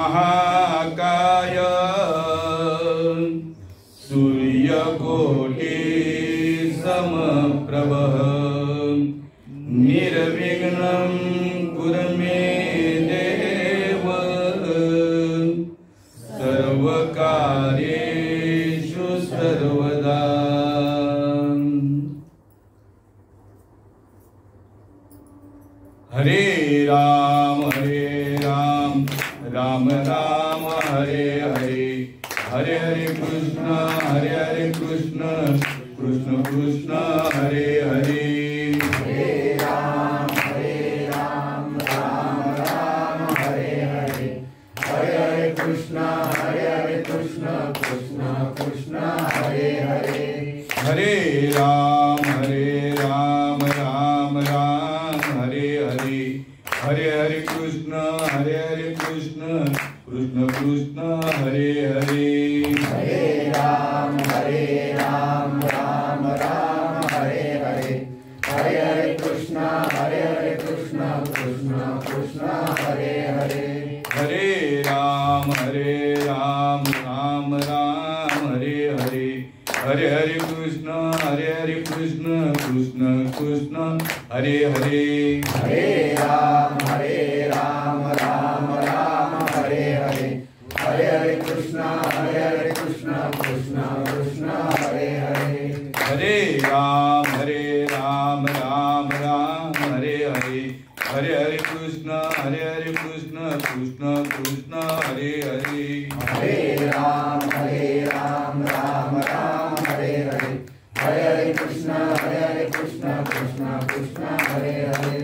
महाकाय सूर्यकोटि समप्रभ निर्विघ्नं कुरु मे देव सर्वकार्येषु सर्वदा। हरे राम राम राम हरे हरे, हरे हरे कृष्ण कृष्ण कृष्ण हरे हरे। हरे राम राम राम हरे हरे, हरे हरे कृष्ण कृष्ण कृष्ण हरे हरे। हरे राम राम राम हरे हरे, हरे हरे कृष्ण कृष्ण कृष्ण हरे हरे। हरे राम राम राम हरे हरे, हरे हरे कृष्ण कृष्ण कृष्ण हरे हरे। हरे राम राम राम हरे हरे, हरे हरे कृष्ण कृष्ण कृष्ण हरे हरे। हरे राम राम हरे हरे, हरे हरे कृष्ण कृष्ण कृष्ण हरे हरे। हरे राम राम हरे हरे, हरे हरे कृष्ण कृष्ण कृष्ण हरे हरे। हरे राम राम हरे हरे, हरे हरे कृष्ण कृष्ण कृष्ण हरे हरे।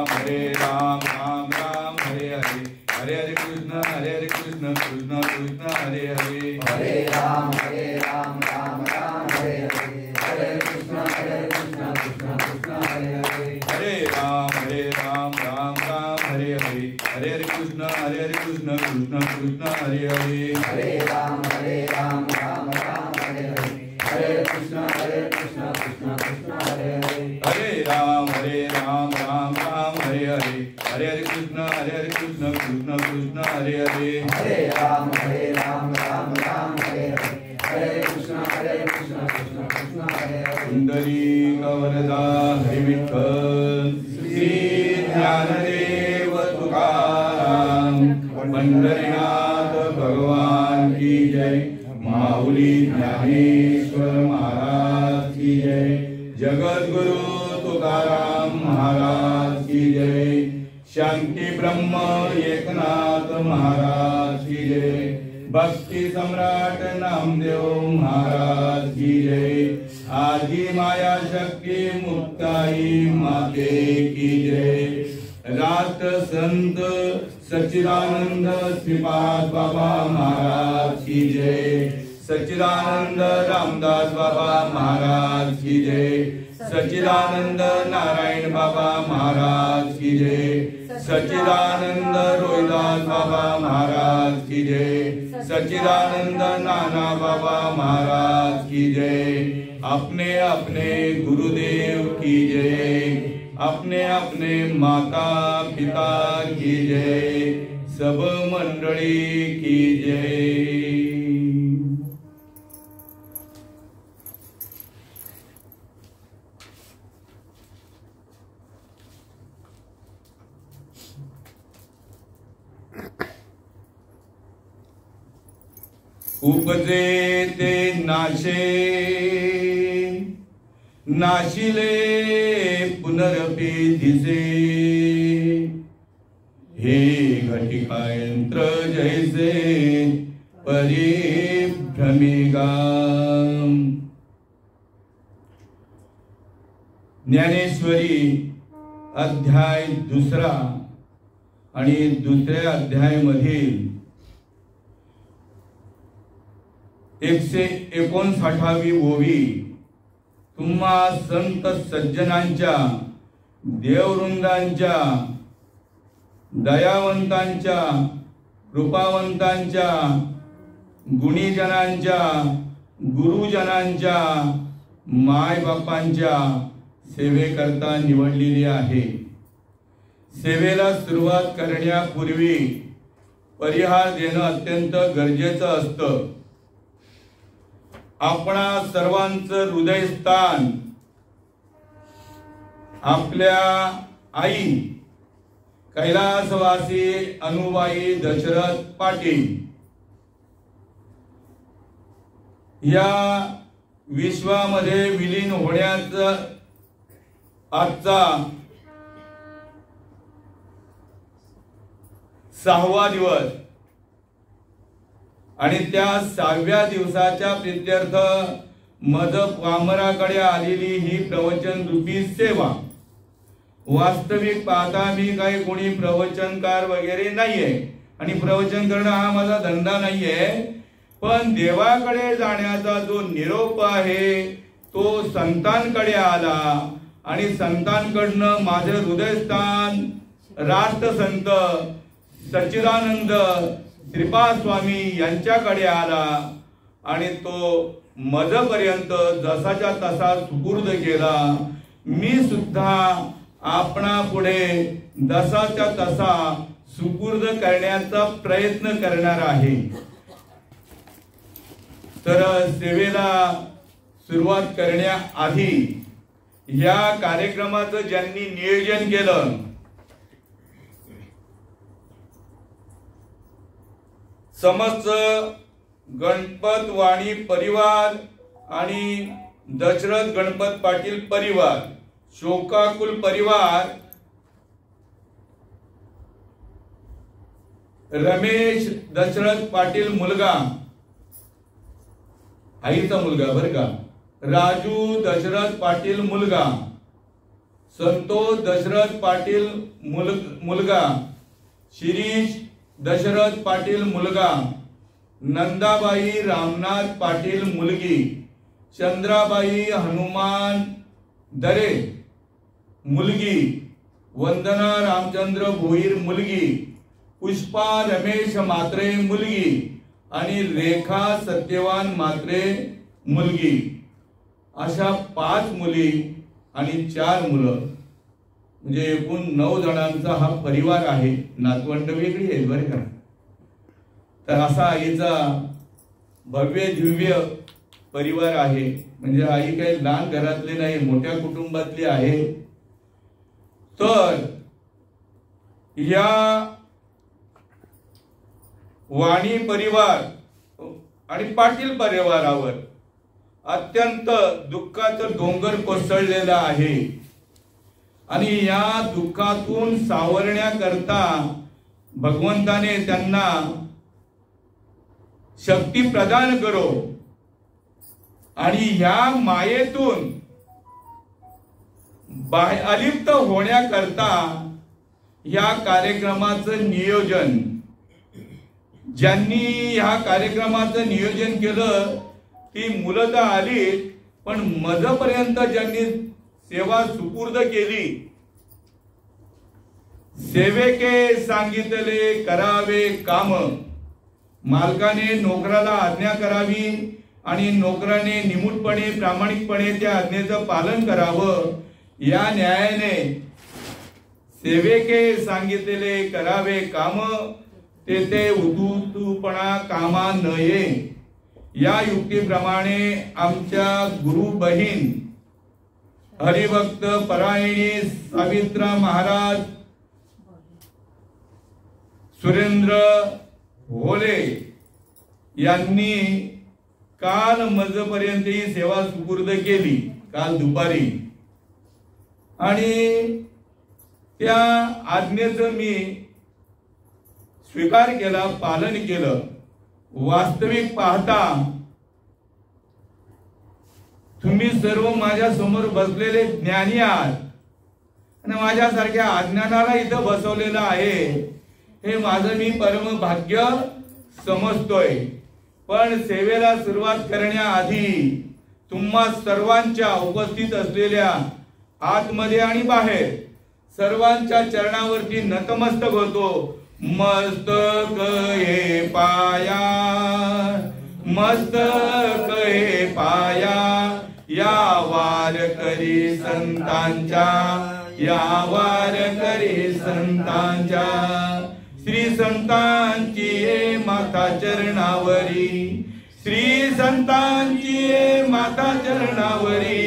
हरे राम राम हरे हरे, हरे हरे कृष्ण कृष्ण कृष्ण हरे हरे। हरे राम राम हरे हरे, हरे कृष्ण कृष्ण कृष्ण हरे हरे। हरे राम राम हरे हरे, हरे हरे कृष्ण कृष्ण कृष्ण हरे हरे। हरे राम हरे हरे, हरे कृष्ण कृष्ण कृष्ण हरे हरे। हरे राम राम हरे हरे, हरे हरे कृष्ण कृष्ण कृष्ण हरे हरे। हरे राम हरे हरे, हरे कृष्ण कृष्ण कृष्ण हरे हरे। पुंडलीक वरदा हरि विठ्ठल, श्री ज्ञानदेव तुकाराम, पंढरीनाथ भगवान की जय, माऊली ज्ञानेश्वर महाराज की जय, जगद्गुरु तुकाराम महाराज की जय, शांती ब्रह्म एकनाथ महाराज की जय, भक्ति सम्राट नामदेव महाराज की जय, आदि माया शक्ति मुक्ताई माते की जय, राष्ट्र संत सच्चिदानंद श्रीपाद बाबा महाराज की जय, सच्चिदानंद रामदास बाबा महाराज की जय, सच्चिदानंद नारायण बाबा महाराज की जय, सच्चिदानंद रोहिदास बाबा महाराज की जय, सच्चिदानंद नाना बाबा महाराज की जय, अपने अपने गुरुदेव की जय, अपने अपने माता पिता की जय, सब मंडली की जय। उपजे ते नाशे, नाशिले पुनरपि दिसे, हे घटिका यंत्र जैसे परिभ्रमिगा। ज्ञानेश्वरी अध्याय 2 आणि 2ऱ्या अध्यायामधील 159वी ओवी तुम्हा संत सज्जनांच्या, देववृंदांच्या, दयावंतांच्या, कृपावंतांच्या, गुणीजनांच्या, गुरुजनांच्या, माय बापांच्या सेवेकरता निवडलेली आहे। सेवेला सुरुवात करण्यापूर्वी परिहार देणं अत्यंत गरजेचं असतं. आपणा सर्वांचं हृदयस्थान आपल्या आई कैलासवासी अनुबाई दशरथ पाटील या विश्वामध्ये विलीन होण्याचा आजचा 6वा दिवस आणि त्या 6व्या दिवसाच्या प्रीत्यर्थ मद पामराकडे आलेली ही प्रवचन रूपी सेवा. वास्तविक पाहता मी काही कोणी प्रवचनकार वगैरे नाहीये आणि प्रवचन करणं हा माझा धंदा नाहीये, पण देवाकडे जाण्याचा जो निरोप आहे तो संतांकडे आला आणि संतांकडनं माझे हृदयस्थान राष्ट्रसंत सच्चिदानंद श्रीपाद स्वामी यांच्याकडे आला आणि तो मजपर्यंत जसाच्या तसा सुपूर्द केला. मी सुद्धा आपणा पुढे जसाच्या तसा सुपूर्द करण्याचा प्रयत्न करणार आहे. तर सेवेला सुरुवात करण्याआधी या कार्यक्रमाचं ज्यांनी नियोजन केलं समस्त गणपत वाणी परिवार आणि दशरथ गणपत पाटील परिवार, शोकाकुल परिवार, रमेश दशरथ पाटील मुलगा, आईचा मुलगा बर का, राजू दशरथ पाटील मुलगा, संतोष दशरथ पाटील मुलगा, शिरीष दशरथ पाटील मुलगा, नंदाबाई रामनाथ पाटील मुलगी, चंद्राबाई हनुमान दरे मुलगी, वंदना रामचंद्र भोईर मुलगी, पुष्पा रमेश म्हात्रे मुलगी आणि रेखा सत्यवान म्हात्रे मुलगी. अशा 5 मुली आणि 4 मुलं म्हणजे एकूण 9 जणांचा हा परिवार आहे. नातवंड वेगळी आहे बरं का. तर असा आईचा भव्य दिव्य परिवार आहे. म्हणजे आई काही लहान घरातली नाही, मोठ्या कुटुंबातली आहे. तर या वाणी परिवार आणि पाटील परिवारावर अत्यंत दुःखाचं डोंगर कोसळलेला आहे आणि या दुःखातून सावरण्याकरता भगवंताने त्यांना शक्ती प्रदान करो आणि या मायेतून अलिप्त होण्याकरता या कार्यक्रमाचं नियोजन, ज्यांनी या कार्यक्रमाचं नियोजन केलं ती मूलतः आली, पण मजपर्यंत ज्यांनी सेवा सुपूर्द केली. सेवेके सांगितले करावे काम, मालकाने नोकराला आज्ञा करावी आणि नोकराने निमूटपणे प्रामाणिकपणे त्या आज्ञेचं पालन करावं. या न्यायाने सेवेके सांगितले करावे काम, तेथे उतूपणा कामा नये. या युक्तीप्रमाणे आमच्या गुरु बहीण हरिभक्त परायणी सावित्रा महाराज सुरेंद्र होले यांनी काल मजपर्यंत ही सेवा सुपूर्द केली, काल दुपारी. आणि त्या आज्ञेचं मी स्वीकार केला, पालन केलं. वास्तविक पाहता तुम्ही सर्व माझ्या समोर बसलेले ज्ञानी आहात आणि माझ्यासारख्या अज्ञानाला इथं बसवलेलं आहे. हे माझं मी परम भाग्य समजतोय. पण सेवेला सुरुवात करण्याआधी तुम्हा सर्वांच्या उपस्थित असलेल्या आतमध्ये आणि बाहेर सर्वांच्या चरणावरती नतमस्तक होतो. मस्तक हे पाया, मस्तक हे पाया, या वारकरी संतांच्या, या वारकरी संतांच्या. श्री संतांची ये माता चरणावरी, श्री संतांची ये माता चरणावरी,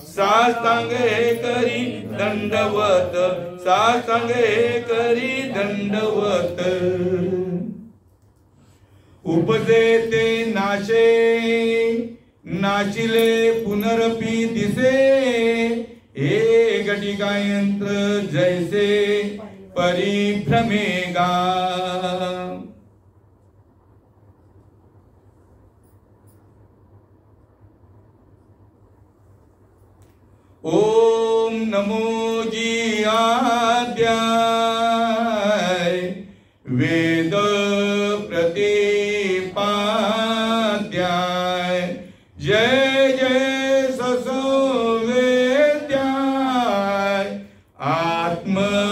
साष्टांगे करी दंडवत, साष्टांगे करी दंडवत. उपजे ते नाशे, नाशिले पुनरपि दिसे, हे घटिका यंत्र जैसे परिभ्रमेगा. ओम नमो जी आद्याय, वेद प्रतिपाद्याय, जय जय ससो वेद्याय, आत्मरूपा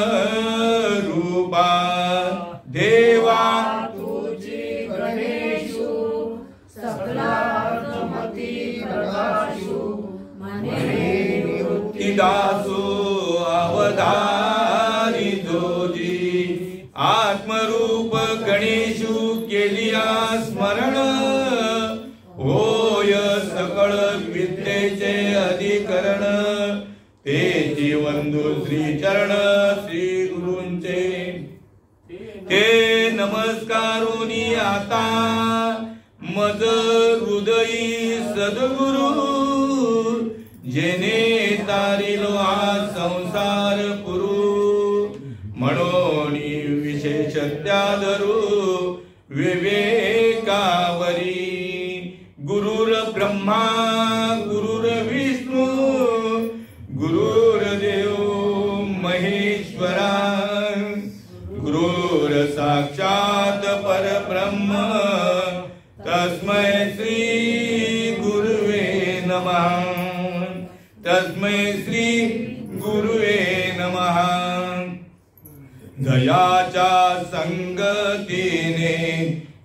देवा तुझी गणेशु, सकलार्थमती प्रकाशु, दासो अवधारी जोजी. आत्मरूप गणेशु केलिया स्मरण, होय सकळ विद्येचे अधिकरण. तेची वंदू श्री चरण श्री गुरूंचे, ते नमस्कारोनी आता मज हृदयी सद्गुरु. जेने तारिलो हा संसार पुरू, म्हणून विशेष त्यादरू विवेकावरी. गुरुर ब्रह्मा गुरुर विष्णू, गुरुर्देव महेश्वरा, गुरुर साक्षात परब्रह्म. तस्मै श्री गुरुवे नमः, तस्मै श्री गुरुवे नमः. दयाच्या संगतीने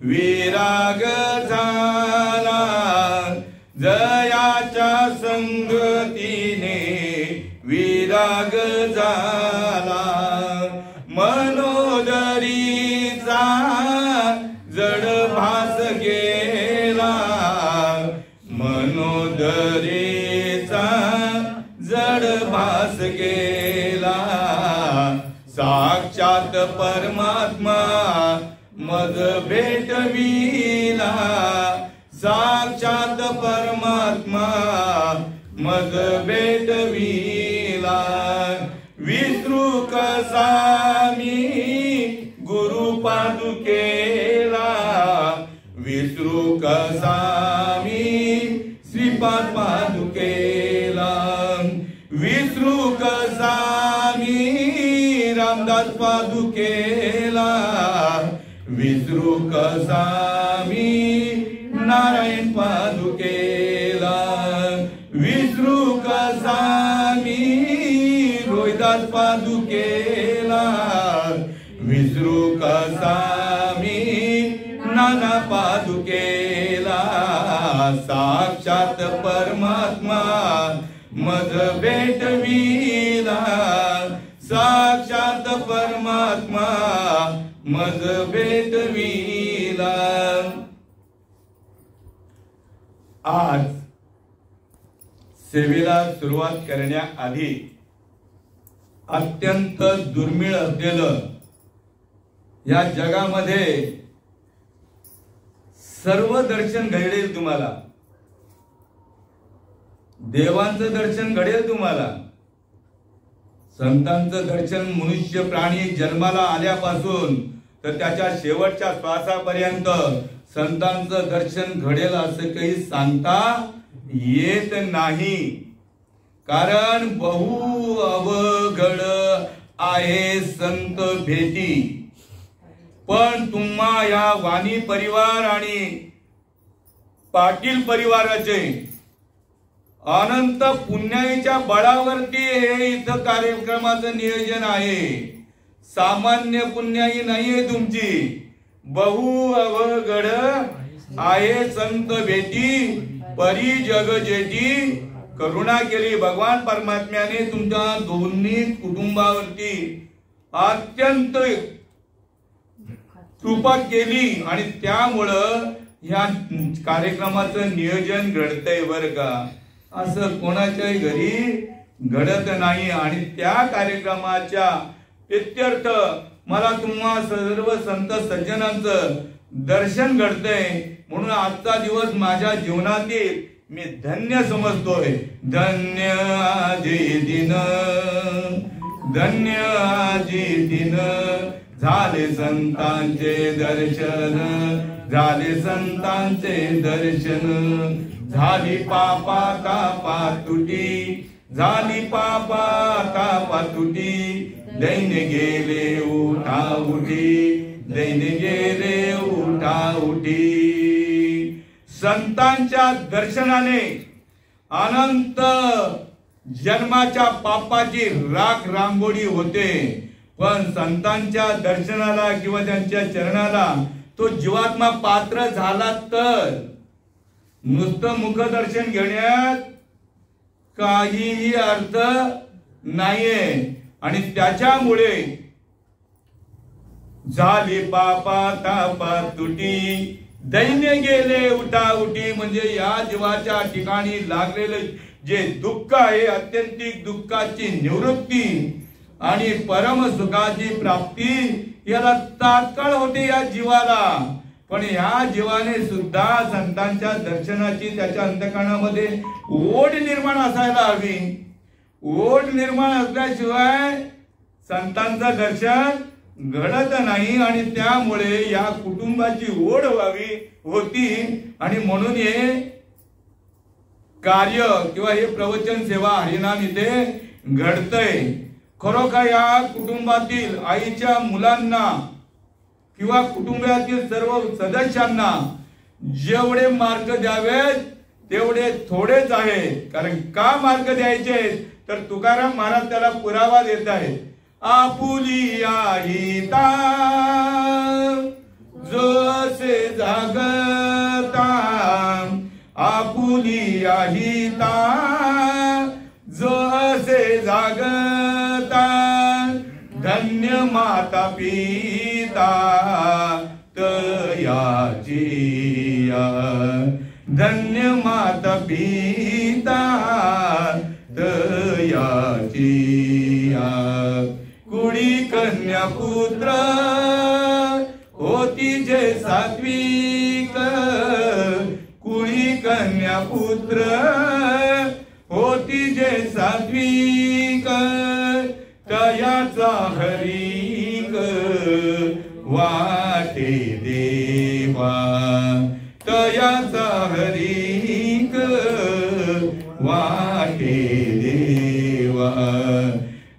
विराग झाला, दयाच्या संगतीने विराग झाला. मनोदरीचा जड भास गेला, मनोदरीचा जड भास गेला. साक्षात परमात्मा मज भेटविला, साक्षात परमात्मा मज भेटविला. विसरू कसा मी गुरु पादुकेला, विसरू कसा मी श्रीपाद पादुकेला. विसरू कसा मी रामदास पादुकेला, विसरू कसा मी नारायण पादुकेला. विसरू कसा मी रोहिदास पादुकेला, विसरू कसा मी नाना पादुकेला. साक्षात परमात्मा मज भेटविला, साक्षात परमात्मा मज भेटविला. आज सेवेला सुरुवात करण्याआधी अत्यंत दुर्मिळ असलेलं, या जगामध्ये सर्व दर्शन घडेल तुम्हाला. देवांचं दर्शन घडेल तुम्हाला, संतांचं दर्शन मनुष्य प्राणी जन्माला आल्यापासून तर त्याच्या शेवटच्या श्वासापर्यंत संतांचं दर्शन घडेल असं काही सांगता येत नाही. कारण बहु अवघड आहे संत भेटी. पण तुम्हा या वाणी परिवार आणि पाटील परिवाराचे अनंत पुण्याईच्या बळावरती हे इथं कार्यक्रमाचं नियोजन आहे. सामान्य पुण्याई नाहीये तुमची, बहु अवघड आहे संत भेटी. परी जग जेठी करुणा केली भगवान परमात्म्याने तुमच्या दोन्ही कुटुंबावरती. अत्यंत कृपा केली आणि त्यामुळं ह्या कार्यक्रमाचं नियोजन घडतंय बरं का. असं कोणाच्याही घरी घडत नाही. आणि त्या कार्यक्रमाच्या इत्यर्थ मला तुम्हा सर्व संत सज्जनांचं दर्शन घडतंय. म्हणून आजचा दिवस माझ्या जीवनातील मी धन्य समजतोय. धन्य आजी दिन, धन्य आजी दिन, झाले संतांचे दर्शन, झाले संतांचे दर्शन. झाली पापा तापा तुटी, झाली पापा तापा तुटी, दैन गेले उठा उठी, दैन गेले उठा उठी. संतांच्या दर्शनाने अनंत जन्माच्या पापाची राख रांगोळी होते. पण संतांच्या दर्शनाला किंवा त्यांच्या चरणाला तो जीवात्मा पात्र झाला तर नुसतं मुखदर्शन घेण्यात काहीही अर्थ नाहीये. आणि त्याच्यामुळे झाली पापा तापा तुटी, दैन्य गेले उठा उठी. म्हणजे या जीवाच्या ठिकाणी लागलेले जे दुःख आहे, अत्यंतिक दुःखाची निवृत्ती आणि परम सुखाची प्राप्ती याला तात्काळ होते या जीवाला. पण या जीवाने सुद्धा संतांच्या दर्शनाची त्याच्या अंतःकरणामध्ये ओढ निर्माण असायला हवी. ओढ निर्माण असल्याशिवाय संतांचं दर्शन घडत नाही. आणि त्यामुळे या कुटुंबाची ओढ व्हावी होती. आणि म्हणून हे कार्य किंवा हे प्रवचन सेवा हरिनाम इथे घडतंय. खरोखर या कुटुंबातील आईच्या मुलांना किंवा कुटुंबातील सर्व सदस्यांना जेवढे मार्क द्यावेत तेवढे थोडेच आहेत. कारण का मार्क द्यायचे तर तुकाराम महाराज त्याला पुरावा देत आहेत. आपुली आहिता जसे जागता, आपुली आहिता जसे जागता, धन्य माता पिता तयाची, धन्य माता पिता तयाची. कुडी कन्या पुत्र होती जे सात्विक, कुडी कन्या पुत्र होती जे सात्विक, तयाचा हरिक वाटे देवा, तयाचा हरिक वाटे देवा.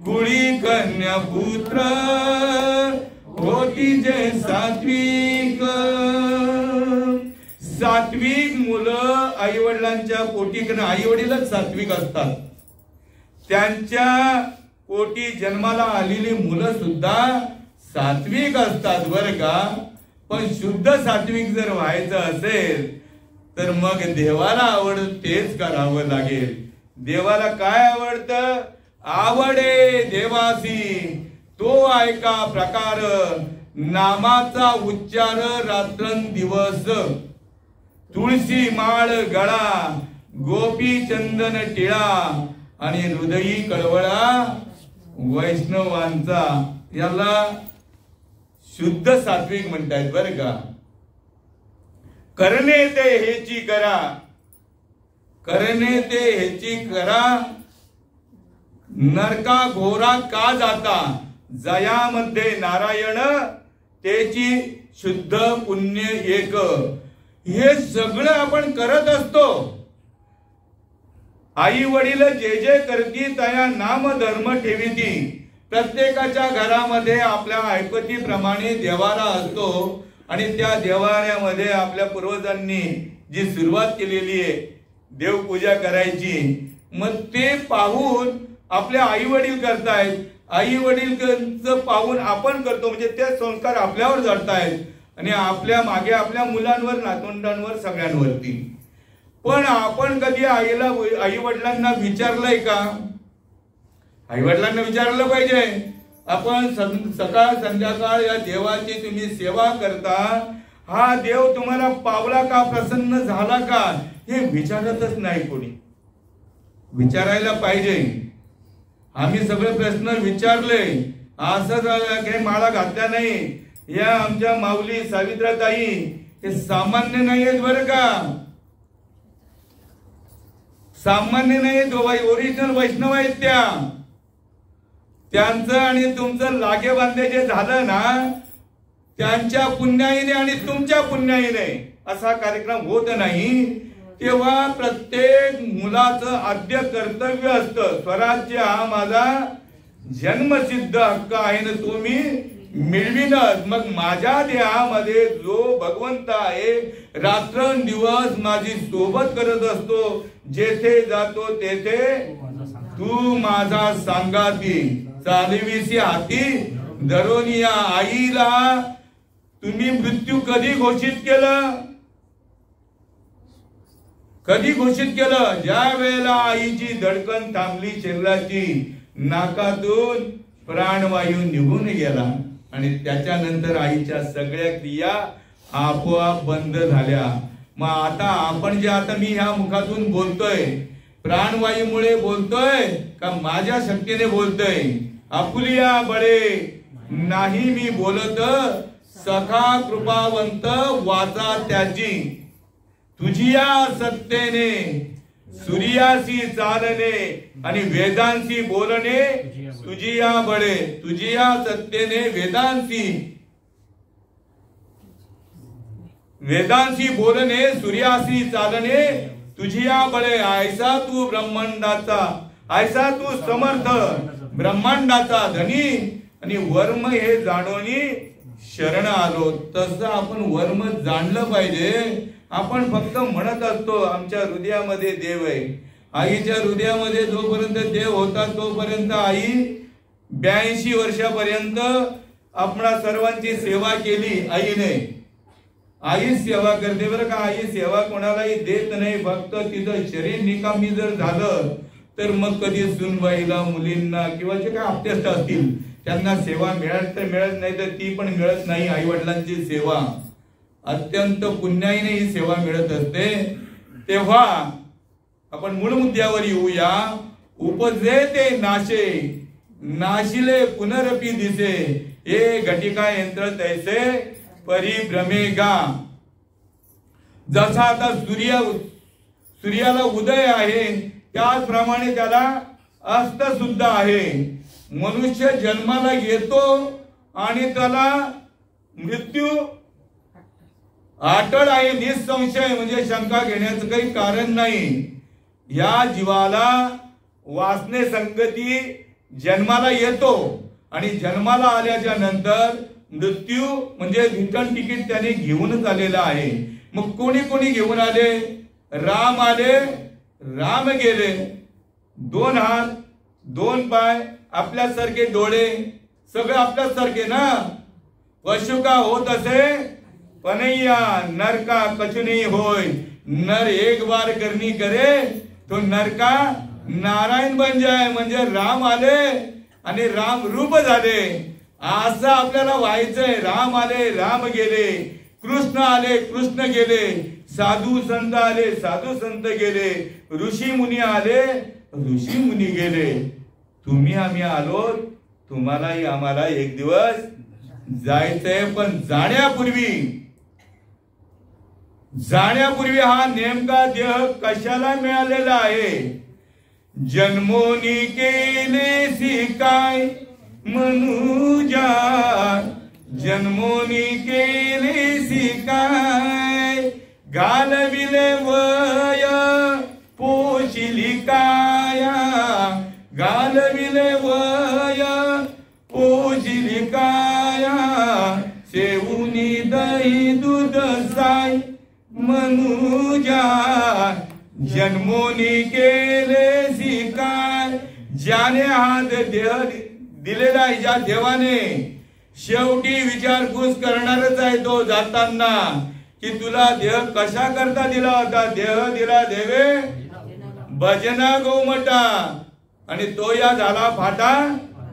कुळी कन्या पुत्र होती जे सात्विक. सात्विक मुलं आई वडिलांच्या पोटी, आई वडीलच सात्विक असतात, त्यांच्या पोटी जन्माला आलेली मुलं सुद्धा सात्विक असतात बरं का. पण शुद्ध सात्विक जर व्हायचं असेल तर मग देवाला आवडत तेच करावं लागेल. देवाला काय आवडतं? आवडे देवासी तो ऐका प्रकार, नामाचा उच्चार रात्रंदिवस, तुळशी माळ गळा, गोपी चंदन टिळा आणि हृदयी कळवळा वैष्णवांचा. याला शुद्ध सात्विक म्हणतात बरं का. करणे ते हेची करा, करणे ते हेची करा, नरका घोरा का जाता, जयामध्ये नारायण तेची शुद्ध पुण्य एक. हे सगळं आपण करत असतो. आई वडील जे जे करती तया नाम धर्म ठेविती. प्रत्येकाच्या घरामध्ये आपल्या ऐपतीप्रमाणे देवारा असतो आणि त्या देवाऱ्यामध्ये आपल्या पूर्वजांनी जी सुरुवात केलेली आहे देवपूजा करायची, मग ते पाहून आपले आई वडील करतायत, आई वडीलचं पाहून आपण करतो, म्हणजे ते संस्कार आपल्यावर जडतायत आणि आपल्या मागे आपल्या मुलांवर, नातवंडांवर, सगळ्यांवरती. पण आपण कधी आई वडिलांना विचारलंय का? आई वडिलांना विचारलं पाहिजे. आपण सकाळ संध्याकाळ या देवाची तुम्ही सेवा करता, हा देव तुम्हाला पावला का, प्रसन्न झाला का, हे विचारतच नाही कोणी. विचारायला पाहिजे. आम्ही सगळे प्रश्न विचारले, असं काही माळा घातल्या नाही. या आमच्या माऊली सावित्राताई हे सामान्य नाही आहेत बरं का, सामान्य नाही आहेत. ओरिजिनल वैष्णव आहेत त्या. त्यांचं आणि तुमचं लागे बांधे जे झालं ना, त्यांच्या पुण्याईने आणि तुमच्या पुण्याईने असा कार्यक्रम होत नाही. तेव्हा प्रत्येक मुलाचं आद्य कर्तव्य असतं, स्वराज्य हा माझा जन्मसिद्ध हक्क आहे ना, तो मी मिळविनच. मग माझ्या देहामध्ये जो भगवंत आहे रात्रंदिवस माझी सोबत करत असतो, जेथे जातो तेथे तू माझा सांगाती, चालविसी हाती धरोनी. या आईला तुम्ही मृत्यू कधी घोषित केलं, कधी घोषित केलं? ज्या वेळेला आईची धडकन थांबली शरीराची, नाकातून प्राणवायू निघून गेला आणि त्याच्यानंतर आईच्या सगळ्या क्रिया आपोआप बंद झाल्या. मग आता आपण जे आता मी ह्या मुखातून बोलतोय, प्राणवायूमुळे बोलतोय का माझ्या शक्तीने बोलतोय? आपुलिया बळे नाही मी बोलत, सखा कृपावंत वाचा त्याची. तुझिया सत्तेने सूर्यासी चालणे आणि वेदांशी बोलणे, तुझिया बळे. तुझिया सत्तेने वेदांशी बोलणे, सूर्यासी चालणे, तुझिया बळे. ऐसा तू ब्रह्मांडाचा, ऐसा तू समर्थ ब्रह्मांडाचा धनी आणि वर्म हे जाणोनी शरण आलो. तसं आपण वर्म जाणलं पाहिजे. आपण फक्त म्हणत असतो आमच्या हृदयामध्ये देव आहे. आईच्या हृदयामध्ये जोपर्यंत देव होता तोपर्यंत आई 82 वर्षापर्यंत आपणा सर्वांची सेवा केली आईने. आई सेवा करते बरं का. आई सेवा कोणालाही देत नाही. फक्त तिचं शरीर निकामी जर झालं तर मग कधी सुनबाईला, मुलींना किंवा जे काय अप्यस्त असतील त्यांना सेवा मिळत तर मिळत नाही, तर ती पण मिळत नाही. आई वडिलांची सेवा अत्यंत पुण्याईने ही सेवा मिळत असते. तेव्हा आपण मूळ मुद्द्यावर येऊया. उपजे ते नाशे, नाशिले पुनरपी दिसे, हे घटिका यंत्र तैसे परिभ्रमेगा. जसा आता सूर्याला उदय आहे त्याचप्रमाणे त्याला अस्त सुद्धा आहे. मनुष्य जन्माला येतो आणि त्याला मृत्यू अटळ आहे, निसंशय. म्हणजे शंका घेण्याचं काही कारण नाही. या जीवाला वासने संगती जन्माला येतो आणि जन्माला आल्याच्या नंतर मृत्यू म्हणजे रिटर्न तिकीट त्याने घेऊनच आलेला आहे. मग कोणी कोणी घेऊन आले? राम आले, राम गेले. 2 हात, 2 पाय, आपल्यासारखे डोळे, सगळे आपल्यासारखे ना. पशु का होत असे पनैया, नर का कछु नहीं होय. नर एक बार करनी करे तो नर का नारायण बन जाय. म्हणजे राम आले आणि राम रूप झाले. असं आपल्याला व्हायचंय. राम आले, राम गेले. कृष्ण आले, कृष्ण गेले. साधू संत आले, साधू संत गेले. ऋषी मुनी आले, ऋषी मुनी गेले. तुम्ही आम्ही आलो, तुम्हालाही आम्हाला एक दिवस जायचंय. पण जाण्यापूर्वी हा नेमका देह कशाला मिळालेला आहे? जन्मोनी केले शिकाय मनुजा, जन्मोनी केले शिकाय. घालविले वय पोशिली काया, घालविले वय पोशिली काया. सेवुनी दही दूध साय मनुजा, जन्मोनी केले शिकाय. ज्याने हा देह दिलेला आहे, ज्या देवाने, शेवटी विचारपूस करणारच आहे तो जाताना की तुला देह कशा करता दिला होता? देह दिला देवे भजना गोमटा आणि तो या झाला फाटा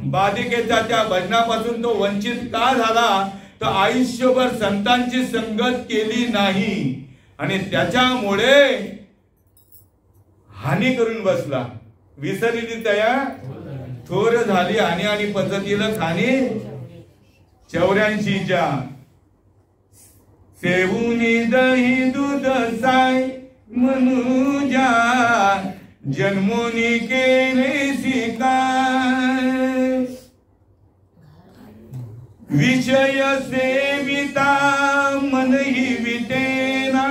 बाधिकेचा त्या भजनापासून तो वंचित का झाला, तर आयुष्यभर संतांची संगत केली नाही आणि त्याच्यामुळे हानी करून बसला. विसरली तया थोर झाली हानी आणि पद्धतीला खाणी 84च्या. सेवुनी दही दूध साय मनुजा जन्मोनी केले शिकार. विषय सेविता मन ही विटेना.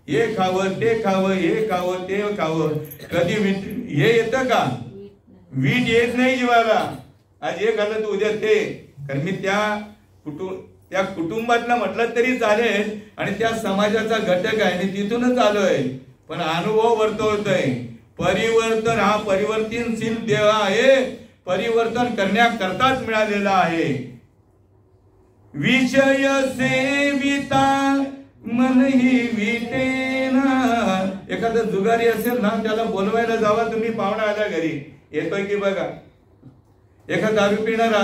हे खावं ते खावं, हे खावं ते खावं. कधी हे येतं का? वीट येत नाही जीवाला. आज हे खाल्लं तर उद्या ते. कारण मी त्या कुटुंबातला म्हटलं तरी चालेल आणि त्या समाजाचा घटक आहे आणि तिथूनच आलोय. पण अनुभव वर्तवतोय. परिवर्तन हा परिवर्तनशील देव आहे. परिवर्तन करण्याकरताच मिळालेला आहे. विषय सेविता मन ही विटेना. एखादा जुगारी असेल ना, त्याला बोलवायला जावा तुम्ही, पाहुणा आला घरी, येतोय की बघा. एखादा दारू पिणारा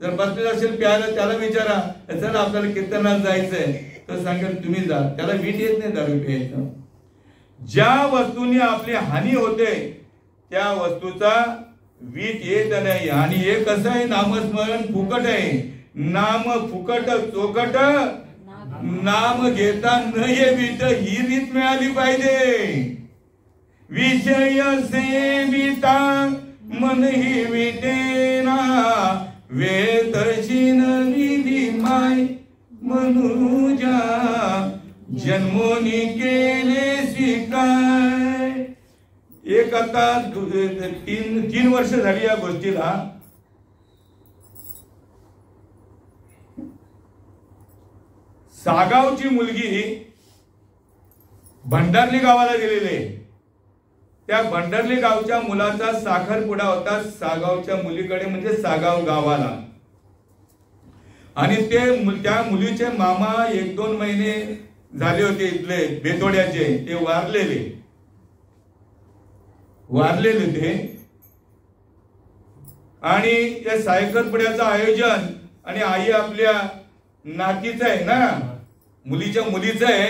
जर बसलेला असेल प्यायला, त्याला विचारा चला आपल्याला कीर्तनात जायचंय, तर सांगेल तुम्ही जा. त्याला वीट येत नाही दारू प्यायचं. ज्या वस्तूने आपली हानी होते त्या वस्तूचा वीट येत नाही. आणि हे कसं आहे, नामस्मरण फुकट आहे. नाम फुकट चोकट, नाम घेता न ये वीट, ही रीत मिळाली पाहिजे. विषय सेविता मन ही विटेना. वेतशीन विधी माय मनुजा जन्मोनी केले शिकाय. एक आता 3 वर्ष झाली या गोष्टीला. सागावची मुलगी भंडारली गावाला गेलेली. त्या भंडारली गावच्या मुलाचा साखरपुडा होता सागावच्या मुलीकडे, म्हणजे सागाव गावाला. आणि त्या मुलीचे मामा 1-2 महिने झाले होते इथले बेतोड्याचे, ते वारलेले ते. आणि त्या साखरपुड्याचं आयोजन, आणि आई आपल्या नातीचं आहे ना, मुलीच्या मुलीचं आहे,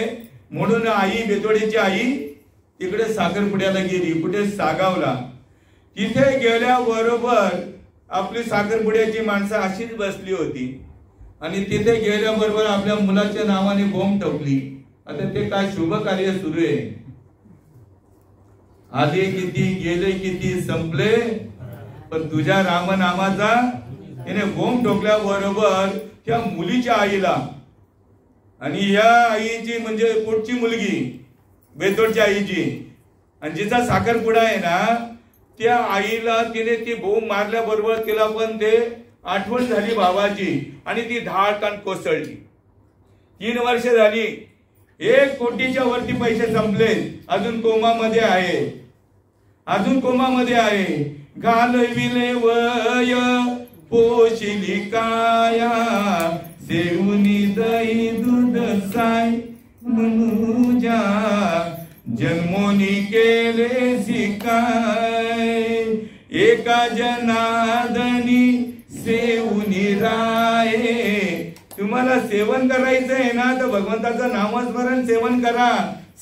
म्हणून आई बेतोड्याची आई तिकडे साखरपुड्याला गेली. कुठे? सागावला. तिथे गेल्याबरोबर आपली साखरपुड्याची माणसं अशीच बसली होती आणि तिथे गेल्याबरोबर आपल्या मुलाच्या नावाने बोंब ठोकली. आता ते काय शुभ कार्य सुरू आहे. आले किती गेले किती संपले, पण तुझ्या रामनामाचा तिने बोंब ठोकल्याबरोबर त्या मुलीच्या आईला, आणि या आईची म्हणजे पोटची मुलगी बेतोडच्या आईची, आणि जिचा साखरपुडा आहे ना, त्या आईला तिने ती बोंब मारल्याबरोबर तिला पण ते आठवण झाली भावाची आणि ती धाडकन कोसळली. 3 वर्ष झाली. 1 कोटीच्या वरती पैसे संपले. अजून कोमामध्ये आहे. घालविले वय पोशिली काया, सेवुनी दही दूध साय मनुजा जन्मोनी केले शिकाय. एका जनार्दनी सेवुनी राये. तुम्हाला सेवन करायचं आहे ना, तर भगवंताचं नामस्मरण सेवन करा.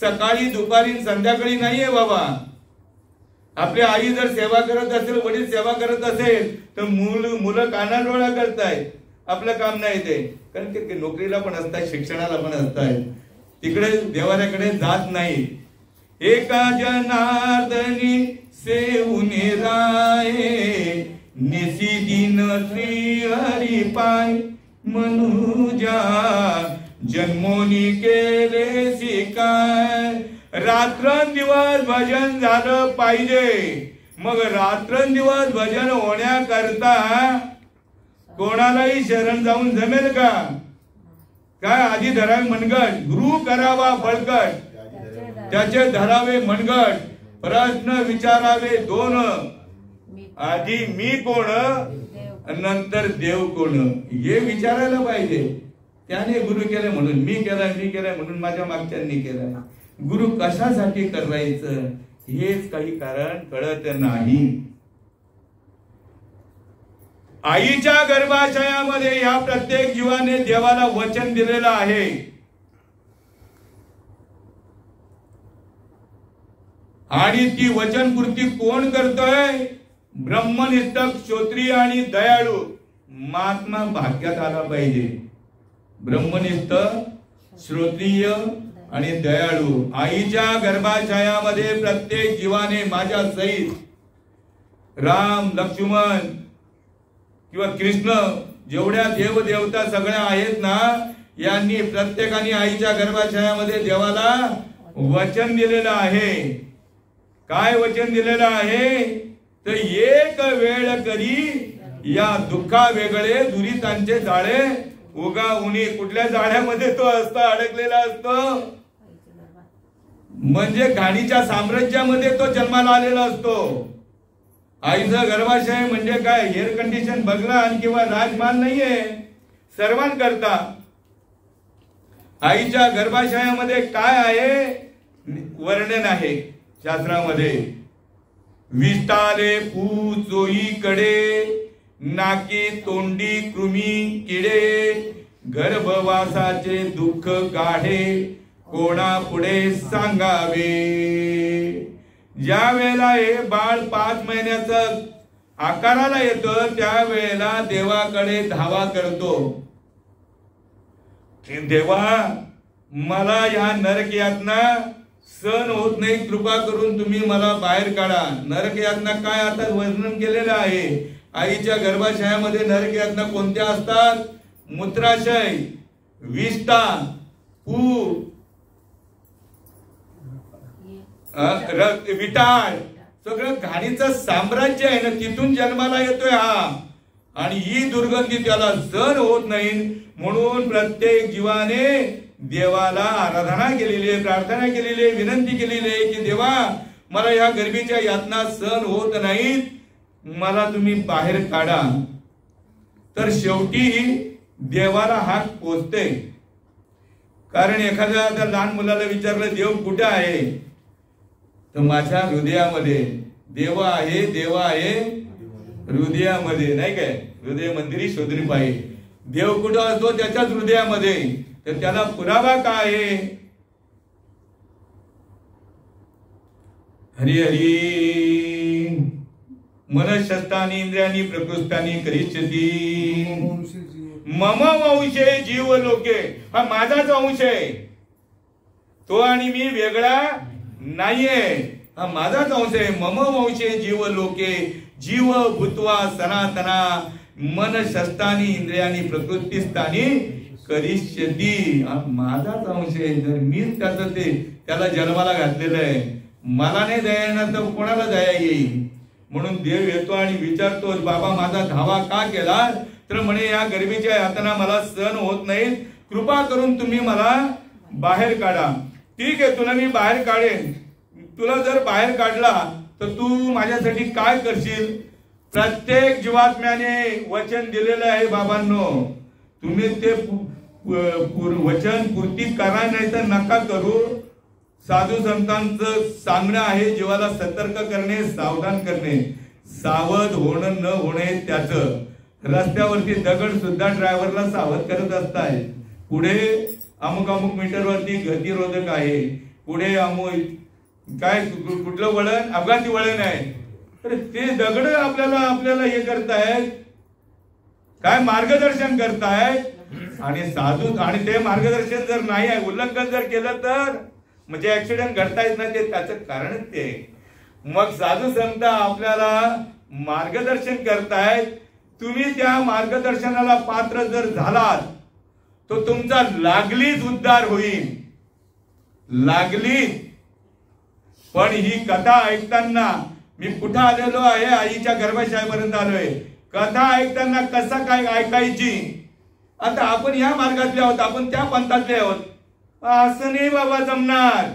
सकाळी दुपारी संध्याकाळी नाहीये बाबा. आपली आई जर सेवा करत असेल, वडील सेवा करत असेल, तर मुलं कानाडोळा करतायत. आपलं काम नाही ते, कारण ते नोकरीला पण असतात, शिक्षणाला पण असतात, तिकडे देवाऱ्याकडे जात नाही. एका जनार्दनी सेवुनी राये, निशिदिन श्री हरी पाय मनुजा जन्मोनी केले शिकाय. रात्रंदिवस भजन झालं पाहिजे. मग रात्रंदिवस भजन होण्याकरता कोणालाही शरण जाऊन जमेल का? काय आधी धरावे मनगट, गुरु करावा बळकट, त्याचे धरावे मनगट, प्रश्न विचारावे 2. आधी मी कोण, नंतर देव कोण, हे विचारायला पाहिजे. त्याने गुरु केले म्हणून मी केलाय म्हणून माझ्या मागच्यांनी केलाय. गुरु कशासाठी करायचं हेच काही कारण कळत नाही. आईच्या गर्भाशयामध्ये ह्या प्रत्येक जीवाने देवाला वचन दिलेलं आहे. आणि ती वचनपूर्ती कोण करतोय? ब्रह्मनिष्ठ, क्षत्रिय आणि दयाळू महात्मा भाग्यात आला पाहिजे. ब्रह्मनिष्ठ, क्षत्रिय आणि दयाळू. आईच्या गर्भाशयामध्ये प्रत्येक जीवाने माझ्या सहित राम, लक्ष्मण किंवा कृष्ण, जेवढ्या देव देवता सगळ्या आहेत ना, यांनी प्रत्येकाने आईच्या गर्भाशयामध्ये देवाला वचन दिलेलं आहे. काय वचन दिलेलं आहे? तर एक वेळ करी या दुःखा वेगळे दुरितांचे जाळे उगा उनी. कुठल्या जाळ्यामध्ये तो असतो अडकलेला असतो? म्हणजे घाणीच्या साम्राज्यामध्ये तो जन्माला आलेला असतो. आईचं गर्भाशय म्हणजे काय? एअर कंडिशन बंगला किंवा राजमहाल नाहीये, सर्वांकरता. आईच्या गर्भाशयामध्ये काय आहे वर्णन आहे शास्त्रामध्ये? विष्टाले पूजोईकडे, नाकी तोंडी कृमी किडे, गर्भवासाचे दुःख गाढे, कोणा पुढे सांगावे. ज्या वेळेला हे बाळ 5 महिन्याचं आकाराला येतं त्यावेळेला देवाकडे धावा करतो. देवा, मला या नरक यातना सहन होत नाही, कृपा करून तुम्ही मला बाहेर काढा. नरक यातना काय आता वर्णन केलेलं आहे. आईच्या गर्भाशयामध्ये नरक यातना कोणत्या असतात? मूत्राशय, विष्ठा, पू, विटाळ, सगळं घाणीचं साम्राज्य आहे ना, तिथून जन्माला येतोय हा. आणि ही दुर्गंधी त्याला सहन होत नाही, म्हणून प्रत्येक जीवाने देवाला आराधना केलेली आहे, प्रार्थना केलेली आहे, विनंती केलेली आहे की देवा, मला या गर्भीच्या यातना सहन होत नाहीत, मला तुम्ही बाहेर काढा. तर शेवटी देवाला हाक पोचते. कारण एखाद्या लहान मुलाला विचारलं देव कुठे आहे, तर माझ्या हृदयामध्ये. देव आहे, देव आहे हृदयामध्ये, नाही काय? हृदय मंदिरी शोधली पाहिजे. देव कुठं असतो? त्याच्याच हृदयामध्ये. तर त्याला पुरावा काय आहे? हरी हरी मनशस्तानी इंद्रियानी प्रकृष्टानी करिष्यती मम वंशे जीव लोके. हा माझाच वंश आहे, तो आणि मी वेगळा नाहीये, हा माझाच वंश आहे. मम वंशे जीव लोके, जीव भूत्वा सनातना मन शस्तानी इंद्रियानी प्रकृतीस्थानी करिष्यती. हा माझाच वंश आहे. जर मीच त्याचं त्याला जन्माला घातलेलं आहे, मला नाही दया येणार तर कोणाला दया येईल? म्हणून देव येतो आणि विचारतो, बाबा माझा धावा का केला? तर म्हणे या गर्भीच्या यातना मला सहन होत नाहीत, कृपा करून तुम्ही मला बाहेर काढा. ठीक आहे, तुला मी बाहेर काढेन. तुला जर बाहेर काढला तर तू माझ्यासाठी काय करशील? प्रत्येक जीवात्म्याने वचन दिलेलं आहे बाबांनो, तुम्ही ते वचन पूर्ती करा, नाही तर नका करू. साधू संतांचं सांगणं आहे जीवाला सतर्क करणे, सावधान करणे. सावध होणं न होणे त्याचं. रस्त्यावरती दगड सुद्धा ड्रायव्हरला सावध करत असतात. पुढे अमुक अमुक मीटरवरती गतिरोधक आहे, पुढे अमुक काय कुठलं वळण, अपघाती वळण आहे. तर ते दगड आपल्याला हे करतायत, काय मार्गदर्शन करतायत. आणि साधू आणि ते मार्गदर्शन जर नाही आहे, उल्लंघन जर केलं तर म्हणजे ऍक्सिडेंट घडतायत ना, ते त्याचं कारणच ते. मग साधू संत आपल्याला मार्गदर्शन करतायत. तुम्ही त्या मार्गदर्शनाला पात्र जर झालात तो तुमचा लागलीच उद्धार होईल, लागलीच. पण ही कथा ऐकताना मी कुठं आलेलो आहे? आईच्या गर्भाशयापर्यंत आलोय. कथा ऐकताना कसा काय ऐकायची? आता आपण या मार्गातले आहोत, आपण त्या पंथातले आहोत, असं नाही बाबा जमणार.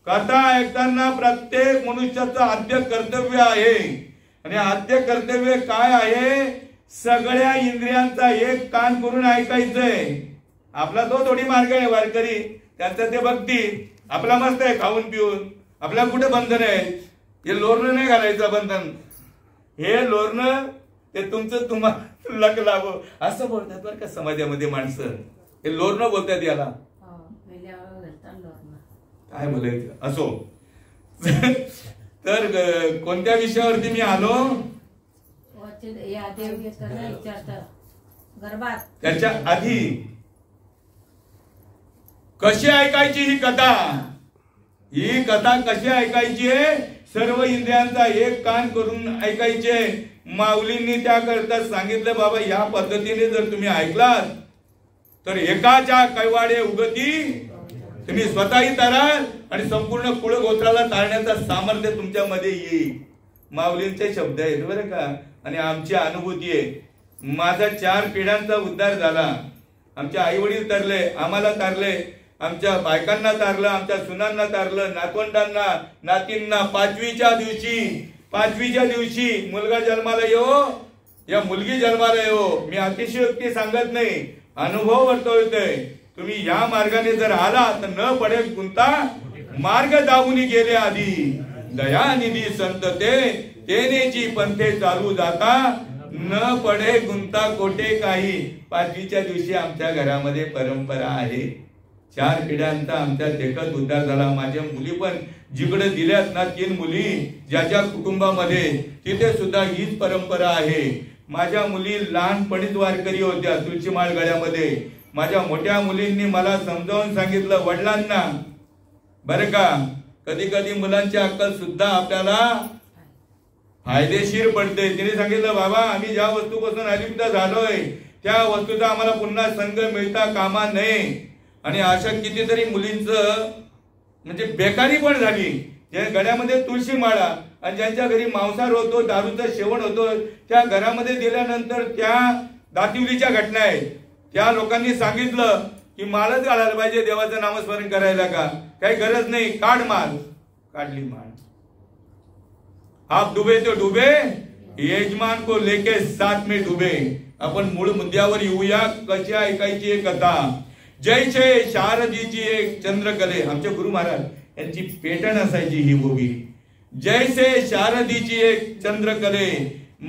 कथा ऐकताना प्रत्येक मनुष्याचं आद्य कर्तव्य आहे. आणि आद्य कर्तव्य काय आहे? सगळ्या इंद्रियांचा एक कान करून ऐकायचंय. आपला तो थोडी मार्ग आहे वारकरी, त्यांचं ते भक्ती. आपला मस्त आहे खाऊन पिऊन, आपल्याला कुठे बंधन आहे? हे लोरणं नाही घालायचं बंधन. हे लोरणं ते तुमचं तुम्हाला लक लावो असं बोलतात बरं का समाजामध्ये माणसं. हे लोरनं बोलतात याला, काय बोलायचं असो. तर कोणत्या विषयावरती मी आलो, त्याच्या आधी कशी ऐकायची ही कथा. ही कथा कशी ऐकायची आहे, सर्व इंद्रियांचा एक कान करून ऐकायचे. माऊलींनी त्याकरता सांगितलं बाबा या पद्धतीने जर तुम्ही ऐकलात तर एकाच्या कैवाडे उगती तुम्ही स्वतःही ताराल आणि संपूर्ण कुळगोत्राला तारण्याचा सामर्थ्य तुमच्यामध्ये येईल. माऊलींचे शब्द आहेत बरं का. आणि आमची अनुभूती आहे. माझा 4 पिढ्यांचा उद्धार झाला. आमचे आई वडील तरले, आम्हाला तारले, आमच्या बायकांना तारलं, आमच्या सुनांना तारलं, नातवंडांना, नातींना. 5वीच्या दिवशी मुलगा जन्माला येवो या मुलगी जन्माला येवो. मी अतिशयोक्ती सांगत नाही, अनुभव वर्तवतोय. तुम्ही या मार्गाने जर आला तर न पडे गुंता मार्ग दावून गेले आधी. दयानिधी संत तेनेची पंथे चालू जाता न पडे गुंता कोठे काही. 5वीच्या दिवशी आमच्या घरामध्ये परंपरा आहे. 4 पिढ्यांचा आमच्या देखत उद्धार झाला. माझ्या मुली पण जिकडे दिल्यात ना 3 मुली ज्याच्या कुटुंबामध्ये, तिथे सुद्धा हीच परंपरा आहे. माझ्या मुली लहानपणीच वारकरी होत्या तुळशी माळ गळ्यामध्ये. माझ्या मोठ्या मुलींनी मला समजावून सांगितलं वडिलांना बरं का. कधी कधी मुलांची अक्कल सुद्धा आपल्याला फायदेशीर पडते. तिने सांगितलं बाबा आम्ही ज्या वस्तूपासून अलिप्त झालोय त्या वस्तूचा आम्हाला पुन्हा संग मिळता कामा नये. आणि अशा कितीतरी मुलींचं म्हणजे बेकारी पण झाली. ज्या गळ्यामध्ये तुळशी माळा आणि ज्यांच्या घरी मांसाहार होतो, दारूचं सेवन होतो, त्या घरामध्ये गेल्यानंतर त्या दातिवलीच्या घटना आहेत. त्या लोकांनी सांगितलं की माळच घालायला पाहिजे देवाचं नामस्मरण करायला का, काही गरज नाही, काढ माळ. काढली माळ. आप डुबे तो डुबे यजमान को लेके साथ में डुबे. आपण मूळ मुद्द्यावर येऊया. कशी ऐकायची एक कथा. जैसे शारदीची एक चंद्रकले. आमचे गुरु महाराज यांची पेटण असायची ही बोगी. जैसे शारदीची एक चंद्रकले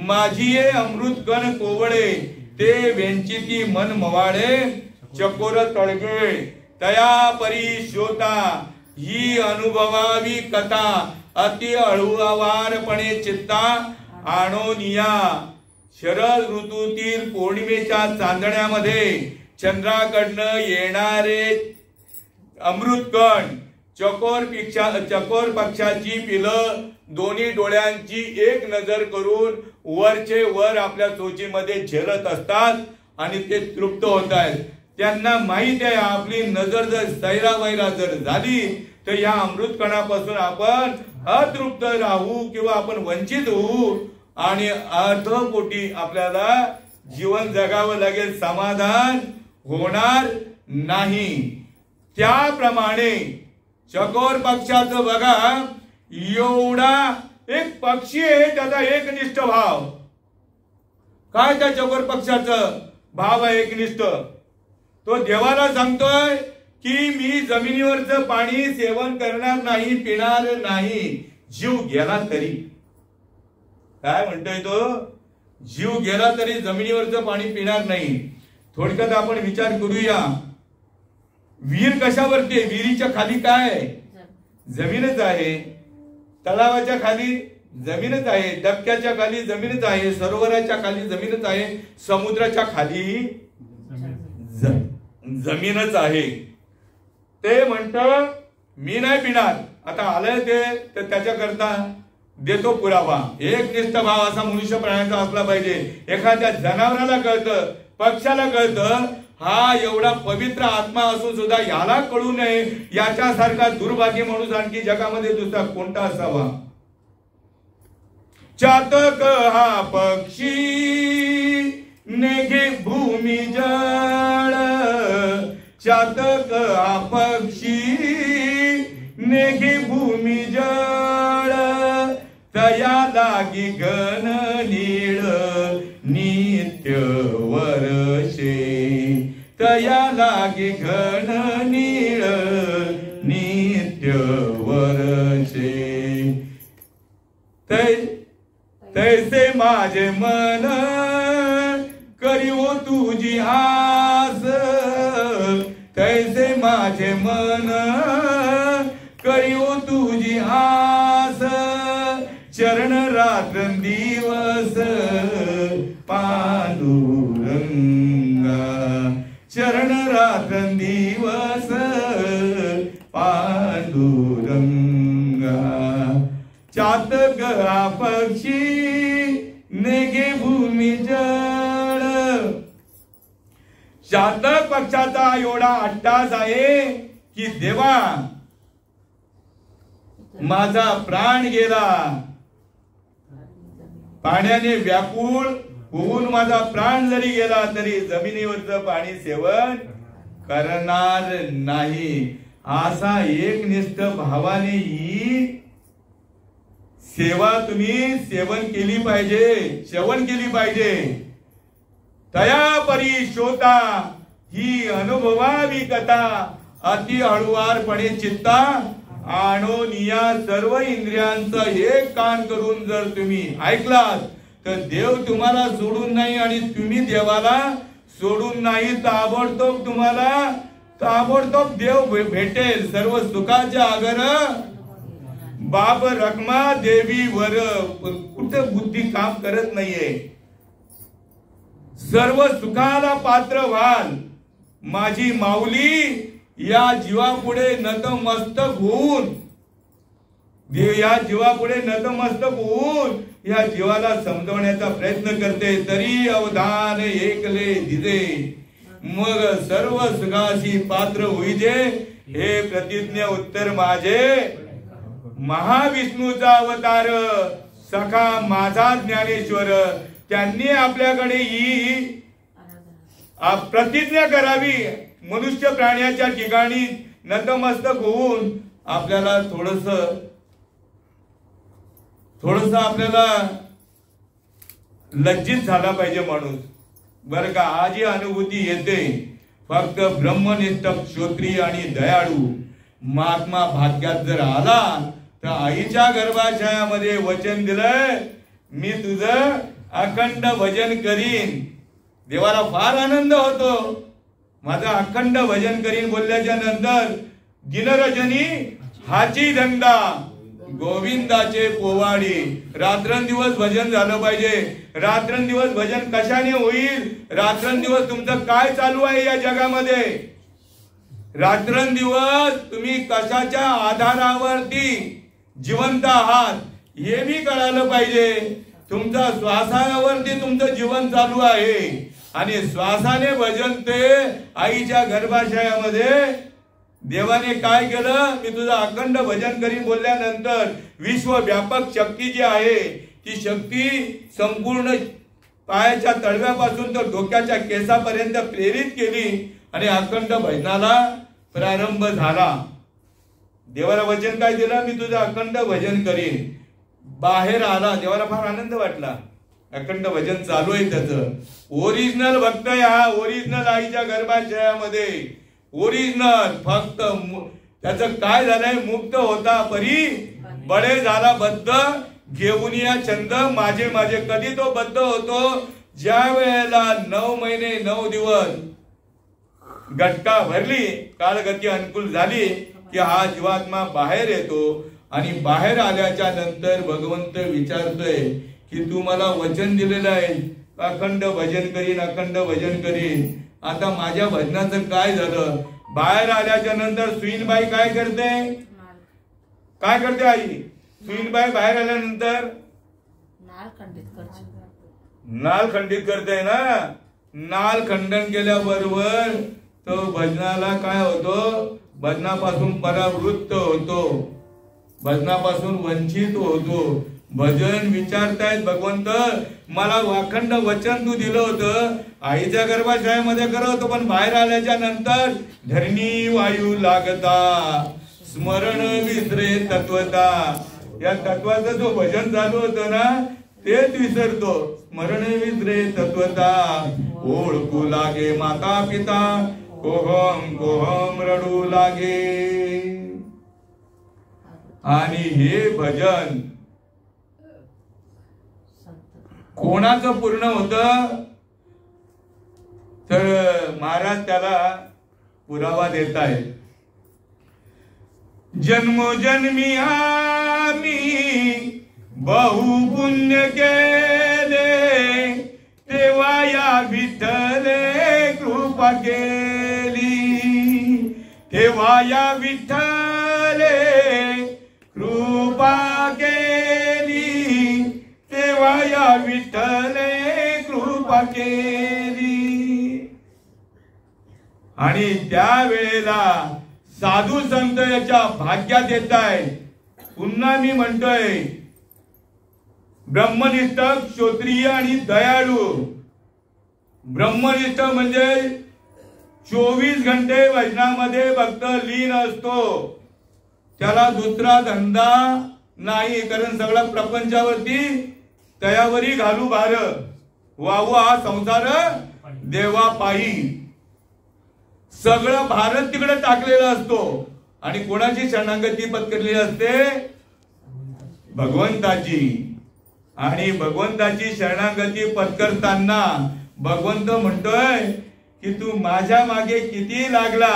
माझी अमृत गण कोवळे ते वेंचिती मन मवाळे चकोर तळगे तया परी शोता ही अनुभवावी कथा अति अळूवारपणे चित्ता आणोनिया. शरद ऋतूतील पौर्णिमेच्या चांदण्यामध्ये चंद्राकडनं येणारे अमृतकण चकोर पक्षाची पिलं दोन्ही डोळ्यांची एक नजर करून वरचे वर आपल्या चोचीमध्ये झेलत असतात आणि ते तृप्त होत आहेत. त्यांना माहित आहे आपली नजर जर सैरावैरा जर झाली तर या अमृत कणापासून आपण अतृप्त राहू किंवा आपण वंचित होऊ आणि अर्थपोटी आपल्याला जीवन जगावं लागेल, समाधान होणार नाही. त्याप्रमाणे चकोर पक्षाचं बघा, एवढा एक पक्षी आहे त्याचा एकनिष्ठ भाव. काय त्या चकोर पक्षाचं भाव आहे एकनिष्ठ. तो देवाला सांगतोय की मी जमिनीवरचं पाणी सेवन करणार नाही, पिणार नाही, जीव गेला तरी. काय म्हणतोय तो, जीव गेला तरी जमिनीवरचं पाणी पिणार नाही. थोडक्यात आपण विचार करूया, विहीर कशावरती आहे, विहिरीच्या खाली काय आहे, जमीनच आहे. तलावाच्या खाली जमीनच आहे, डबक्याच्या खाली जमीनच आहे, सरोवराच्या खाली जमीनच आहे, समुद्राच्या खाली जमीनच आहे. ते म्हणतं मी नाही पिणार. आता आलंय ते तर त्याच्याकरता देतो पुरावा. एकनिष्ठ भाव असा मनुष्य प्राण्याचा असला पाहिजे. एखाद्या जनावराला कळतं, पक्षाला कळतं हा एवढा पवित्र आत्मा असून सुद्धा याला कळू नये, याच्यासारखा दुर्भाग्य माणूस आणखी जगामध्ये दुसरा कोणता असावा. चातक हा पक्षी नेघे भूमी जळ, चातक हा पक्षी नेघे भूमी जळ, तया लागी घन नीळ नित्य वर्षे, तया लागी घन नीळ नित्य वर्षे. तैसे माझे मन करीवो तुझी आस, तैसे माझे मन करीवो तुझी आस, चरण रात्र दिवस पांडुरंगा, चरण रात्र दिवस पांडुरंगा, चातक हा पक्षी नेगे भूमी जळ, चातक पक्षाचा एवढा अट्टास आहे की देवा माझा प्राण गेला, पाण्याने व्याकुळ होऊन माझा प्राण जरी गेला तरी जमिनीवरचं पाणी सेवन करणार नाही, असा एकनिष्ठ भावाने ही सेवा तुम्ही सेवन केली पाहिजे, सेवन केली पाहिजे. तया परी शोता ही अनुभवावी कथा, अति हळुवारपणे चित्ता आणून या सर्व इंद्रियांचं एक कान करून जर तुम्ही ऐकलात तर देव तुम्हाला सोडून नाही आणि तुम्ही देवाला सोडून नाही. ताबडतोब तुम्हाला ताबडतोब देव भेटेल. सर्व सुखाचे आगर बाप रखमा देवी वर. कुठं बुद्धी काम करत नाहीये. सर्व सुखाला पात्र व्हाल. माझी माऊली या जीवापुढे नतमस्तक होऊन, या जीवापुढे नतमस्तक होऊन या जीवाला समजवण्याचा प्रयत्न करते. तरी अवधान एकले दिदे, मग सर्व सुखाशी पात्र होईजे. हे प्रतिज्ञ उत्तर माझे. महाविष्णूचा अवतार सखा माझा ज्ञानेश्वर, त्यांनी आपल्याकडे ही प्रतिज्ञा करावी. मनुष्य प्राण्याच्या ठिकाणी नतमस्तक होऊन आपल्याला थोडस आपल्याला लज्जित झाला पाहिजे माणूस, बर का. आज ही अनुभूती येते. फक्त ब्रह्मनिष्ठ क्षत्रिय आणि दयाळू महात्मा भाग्यात जर आला तर आईच्या गर्भाशयामध्ये वचन दिलंय, मी तुझं अखंड भजन करीन. देवाला फार आनंद होतो. माझा अखंड भजन करीन बोलल्याच्या नंतर दिनरजनी हाची धंदा गोविंदाचे पोवाडी. रात्रंदिवस भजन झालं पाहिजे. रात्रंदिवस भजन कशाने होईल? रात्रंदिवस तुमचं काय चालू आहे या जगामध्ये? रात्रंदिवस तुम्ही कशाच्या आधारावरती जिवंत आहात हे बी कळालं पाहिजे. तुमचा श्वासावरती तुमचं जीवन चालू आहे आणि श्वासाने भजन ते आईच्या गर्भाशयामध्ये. देवाने काय केलं? मी तुझं अखंड भजन करीन बोलल्यानंतर विश्वव्यापक शक्ती जी आहे ती शक्ती संपूर्ण पायाच्या तळव्यापासून तर डोक्याच्या केसापर्यंत प्रेरित केली आणि अखंड भजनाला प्रारंभ झाला. देवाला वचन काय दिलं? मी तुझं अखंड भजन करीन. बाहेर आला. देवाला फार आनंद वाटला. अखंड भजन चालू आहे त्याचं. ओरिजिनल भक्त हा ओरिजिनल आईच्या गर्भाशयामध्ये ओरिजिनल. फक्त त्याचं काय झालंय? मुक्त होता परी बळे झाला बद्ध. घेऊन या छंद माझे माझे. कधी तो बद्ध होतो? ज्या वेळेला 9 महिने 9 दिवस घटका भरली, कालगती अनुकूल झाली की हा जीवात्मा बाहेर येतो. आणि बाहेर आल्याच्या नंतर भगवंत विचारतोय की तू मला वचन दिलेलं आहे अखंड भजन करीन, अखंड भजन करीन. आता माझ्या भजनाचं काय झालं? बाहेर आल्याच्या नंतर सुईनबाई काय करते? काय करते आई? सुईनबाई बाहेर आल्यानंतर नाल खंडित करते ना. नाल खंडन केल्याबरोबर तो भजनाला काय होतो? भजनापासून परावृत्त होतो, भजनापासून वंचित होतो. भजन विचारतायत भगवंत, मला अखंड वचन तू दिलं होतं आईच्या गर्भाशयामध्ये करत होतो, पण बाहेर आल्याच्या नंतर धरणी वायू लागता स्मरण विसरे तत्वता. या तत्वाचं जो भजन चालू होतं ना तेच विसरतो. स्मरण विसरे तत्वता. ओळखू लागे माता पिता, कोहम कोहम रडू लागे. आणि हे भजन कोणाचं पूर्ण होतं तर महाराज त्याला पुरावा देत आहेत. जन्मोजन्मी आम्ही बहु पुण्य केले, तेव्हा या विठ्ठले कृपा केली, तेव्हा या विठ्ठले कृपा केली, तेव्हा या विठ्ठले कृपा केली. आणि त्यावेळेला साधू संत याच्या भाग्यात येत आहे. पुन्हा मी म्हणतोय, ब्रह्मनिष्ठ, क्षत्रिय आणि दयाळू. ब्रह्मनिष्ठ म्हणजे 24 घंटे भजनामध्ये भक्त लीन असतो, त्याला दुसरा धंदा नाही. कारण सगळा प्रपंचावरती तयावरी घालू भार, वाहू हा संसार देवा पायी. सगळं भारत तिकडे टाकलेला असतो. आणि कोणाची शरणागती पत्करलेली असते? भगवंताची. आणि भगवंताची शरणागती पत्करताना भगवंत म्हणतोय की तू माझ्या मागे किती लागला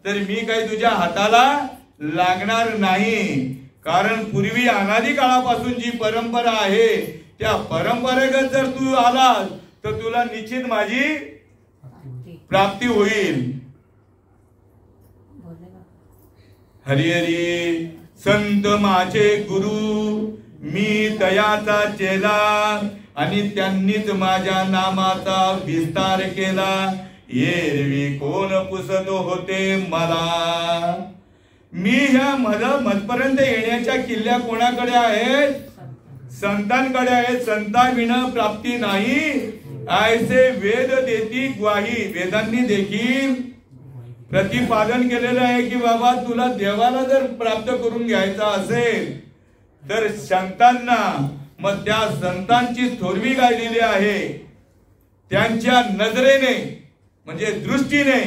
तर मी काही तुझ्या हाताला लागणार नाही. कारण पूर्वी अनादी काळापासून जी परंपरा आहे त्या परंपरेगत जर तू आलास तर तुला निश्चित माझी प्राप्ती होईल. हरी हरी. संत माझे गुरु, मी तयाचा चेला, आणि त्यांनीच माझ्या नामाचा विस्तार केला. एरवी कोण पुसत होते मला. मी ह्या मधपर्यंत येण्याच्या किल्ल्या कोणाकडे आहेत? संतांकडे आहेत. संताविना प्राप्ती नाही, ऐसे वेद देती ग्वाही. वेदांनी देखील प्रतिपादन केलेलं आहे की बाबा तुला देवाला जर प्राप्त करून घ्यायचा असेल तर संतांना, मग त्या संतांची थोरवी गायलेली आहे. त्यांच्या नजरेने म्हणजे दृष्टीने,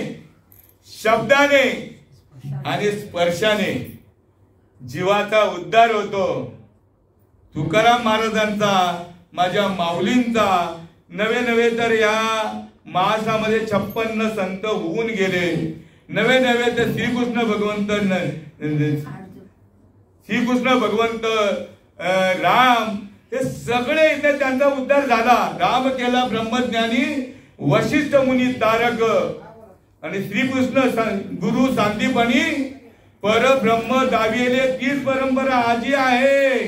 शब्दाने आणि स्पर्शाने जीवाचा उद्धार होतो. तुकाराम महाराजांचा, माझ्या माऊलींचा, नवे नवे तर या मासामध्ये 56 संत होऊन गेले. नवे नवे तर श्रीकृष्ण भगवंत राम, हे सगळे इथे त्यांचा उद्धार झाला. राम केला ब्रह्मज्ञानी वशिष्ठ मुनी तारक, आणि श्रीकृष्ण गुरु सांदीपणी परब्रह्म दाविले. तीच परंपरा आजी आहे.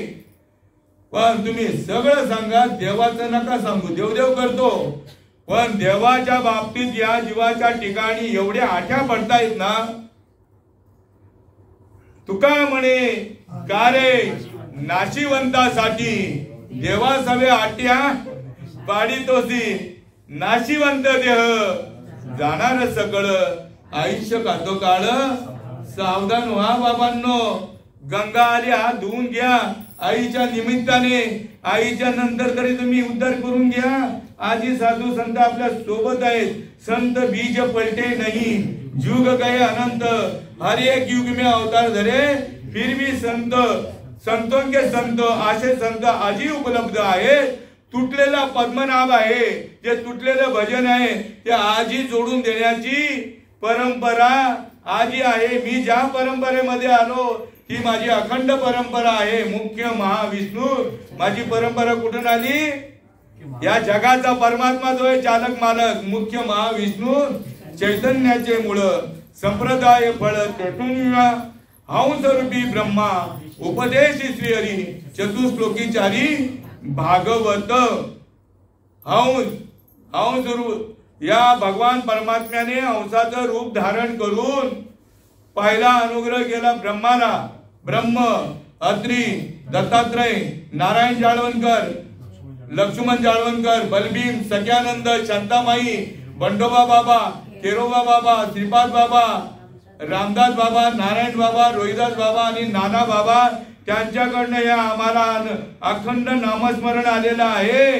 पण तुम्ही सगळं सांगा, देवाचं नका सांगू. देवदेव करतो, पण देवाच्या बाबतीत या जीवाच्या ठिकाणी एवढ्या आठ्या पडतायत ना. तुका म्हणे का रे नाशिवंतासाठी देवासवे आट्या पाडितोसी. नाशिवंत देह जाणार सगळं, आयुष्य खातो काळ. सावधान व्हा बाबांनो. गंगा आली, हात धुवून घ्या आईच्या निमित्ताने. आईच्या नंतर तरी तुम्ही उद्धार करून घ्या. आजी साधू संत आपल्या सोबत आहेत. संत बीज पलटे नहीं, जुग गए अनंत. हर एक युग में अवतार धरे, फिर भी संत संतों के संत, असे संत आजी उपलब्ध आहेत. तुटलेला पद्मनाभ आहे, जे तुटलेलं भजन आहे ते आजी जोडून देण्याची परंपरा आजी आहे. मी ज्या परंपरेमध्ये आलो ती माझी अखंड परंपरा आहे. मुख्य महाविष्णू माझी परंपरा कुठून आली? या जगाचा परमात्मा जो आहे चालक मालक, मुख्य महाविष्णू चैतन्याचे मूळ. संप्रदाय फळ तेथून हंस रूपी ब्रह्मा, उपदेश श्री हरी चतुश्लोकी चारी भागवत. हंस रूप या भगवान परमात्म्याने हंसाचं रूप धारण करून पहिला अनुग्रह केला ब्रह्माला. ब्रह्म, अत्री, दत्तात्रय, नारायण जाळवणकर, लक्ष्मण जाळवणकर, बलभीम, सत्यानंद, शांतामाई, बंडोबा बाबा, केरोबा बाबा, श्रीपाद बाबा, रामदास बाबा, नारायण बाबा, रोहिदास बाबा आणि नाना बाबा, त्यांच्याकडनं या आम्हाला अखंड नामस्मरण आलेलं आहे.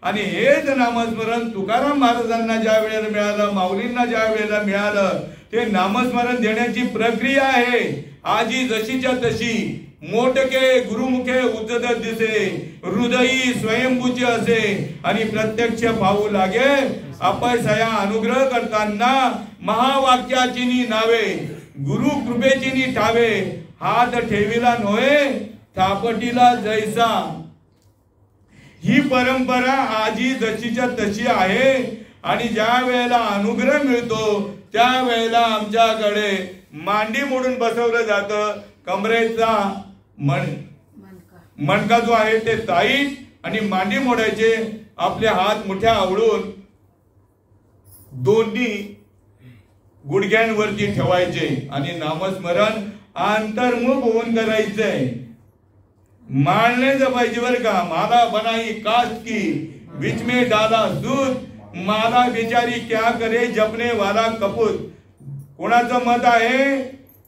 आणि हेच नामस्मरण तुकाराम महाराजांना ज्या वेळेला मिळालं, माऊलींना ज्या वेळेला मिळालं, ते नामस्मरण देण्याची प्रक्रिया आहे. आजी जशीच्या तशी मोठके गुरुमुखे उजदत दिसे, हृदयी स्वयंभूचे असे आणि प्रत्यक्ष पाहू लागे. अपयसया अनुग्रह करताना महावाक्याची नावे, गुरु कृपेची ठावे. हात ठेविला नोहे थापटीला जैसा. ही परंपरा आजी जशीच्या तशी आहे आणि ज्या वेळेला अनुग्रह मिळतो त्या वेळेला आमच्याकडे मांडी मोडून बसवलं जातं. कमरेचा मणका जो आहे ते टाईट आणि मांडी मोडायचे, आपले हात मुठ्या आवळून दोन्ही गुडघ्यांवरती ठेवायचे आणि नामस्मरण अंतर्मुख होऊन करायचंय. मानले जपायची बर का. माला बनाई कास्ट की बीच में डाला दूध, माला बेचारी क्या करे जपने वाला कपूत. कोणाचं मत आहे?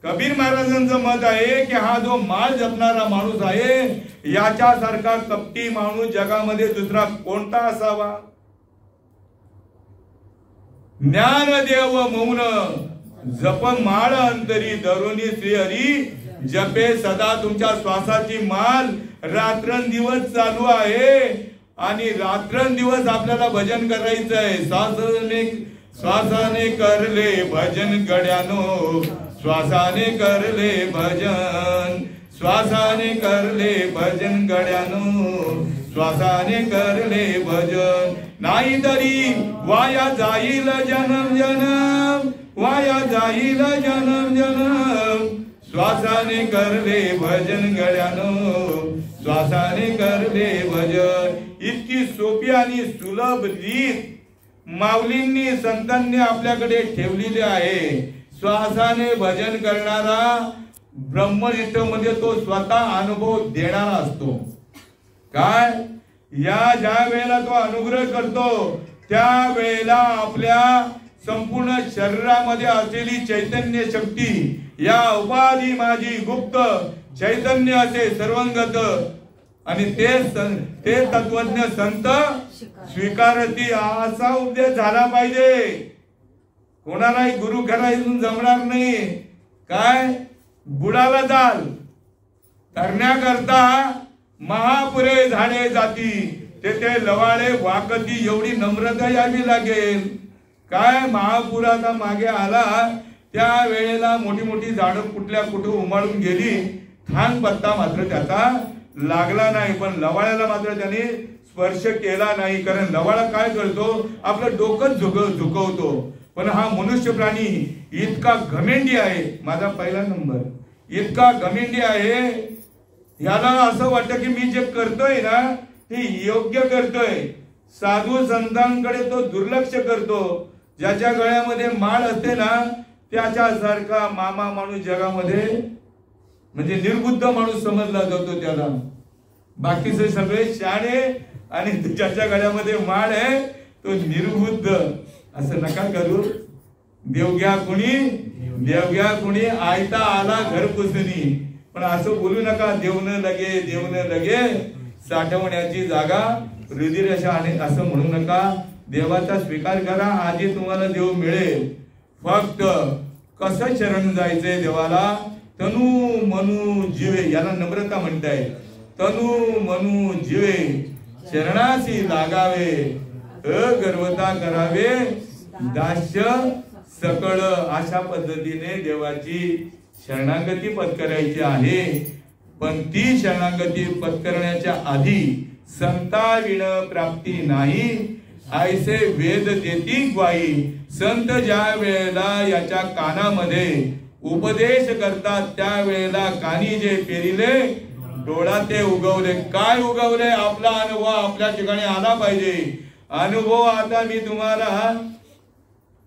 कबीर महाराजांचं मत आहे की हा जो माळ जपणारा माणूस आहे याच्यासारखा कपटी माणूस जगामध्ये दुसरा कोणता असावा. ज्ञानदेव मौन जप माळ अंतरी धरुणी श्रीहरी जपे सदा. तुमच्या श्वासाची माल रात्रंदिवस चालू आहे आणि रात्रंदिवस आपल्याला भजन करायचंय. श्वासाने करले भजन गड्यानो, श्वासाने करले भजन, श्वासाने करले भजन गड्यानो, श्वासाने करले भजन. नाही तरी वाया जाईल जन्म जन्म, वाया जाईल जन्म जन्म. श्वासाने करले भजन गड्यानो, श्वासाने करले भजन. इतकी सोपी आणि सुलभ रीत माऊलींनी संतांनी आपल्याकडे ठेवलेली आहे. श्वासाने भजन करणारा ब्रह्मनिष्ठ म्हणजे तो स्वतः अनुभव देणारा असतो. काय या ज्या वेळेला तो अनुग्रह करतो त्या वेळेला आपल्या संपूर्ण शरीरामध्ये असलेली चैतन्य शक्ती, या उपाधी माझी गुप्त चैतन्य असे सर्वंगत आणि ते तत्वज्ञ संत स्वीकारती. असा उपदेश झाला पाहिजे. कोणालाही गुरु करायला जमणार नाही. काय बुडाला जाल तरण्याकरता महापुरे झाडे जाती, तेथे लवाळे वाकती. एवढी नम्रता यावी लागेल. काय महापुराचा मागे आला त्या वेळेला मोठी मोठी झाडं कुठल्या कुठे उमाळून गेली. थान पत्ता मात्र त्याचा लागला नाही, पण लवाळ्याला मात्र त्याने स्पर्श केला नाही. कारण लवाळा काय करतो? आपलं डोकं झुकवतो. पण हा मनुष्य प्राणी इतका घमेंडी आहे. माझा पहिला नंबर इतका घमेंडी आहे, याला असं वाटतं की मी जे करतोय ना ते योग्य करतोय. साधू संतांकडे तो दुर्लक्ष करतो. ज्याच्या गळ्यामध्ये माळ असते ना त्याच्यासारखा मामा माणूस जगामध्ये म्हणजे निर्बुद्ध माणूस समजला जातो त्याला. बाकीचे सगळे शाणे आणि ज्याच्या गळ्यामध्ये माळ आहे तो निर्बुद्ध. असं नका करू. देवघ्या कुणी आयता आला घर पुसणी. पण असं बोलू नका. देवण लगे साठवण्याची जागा हृदयरेषा आहे असं म्हणू नका. देवाचा स्वीकार करा. आधी तुम्हाला देव मिळेल. फक्त कसं शरण जायचंय देवाला? तनु मनु जीवे, याला नम्रता म्हणताय. तनु मनु जीवे शरणासी लागावे, अगर्वता करावे दास्य सकळ. अशा पद्धतीने देवाची शरणागती पत्करायची आहे. पण ती शरणागती पत्करण्याच्या आधी संताविण प्राप्ती नाही ऐसे वेद देती ग्वाही. संत ज्या वेळेला याच्या कानामध्ये उपदेश करतात त्या वेळेला कानी जे पेरिले डोळा ते उगवले. काय उगवले? आपला अनुभव आपल्या ठिकाणी आला पाहिजे. अनुभव आता मी तुम्हाला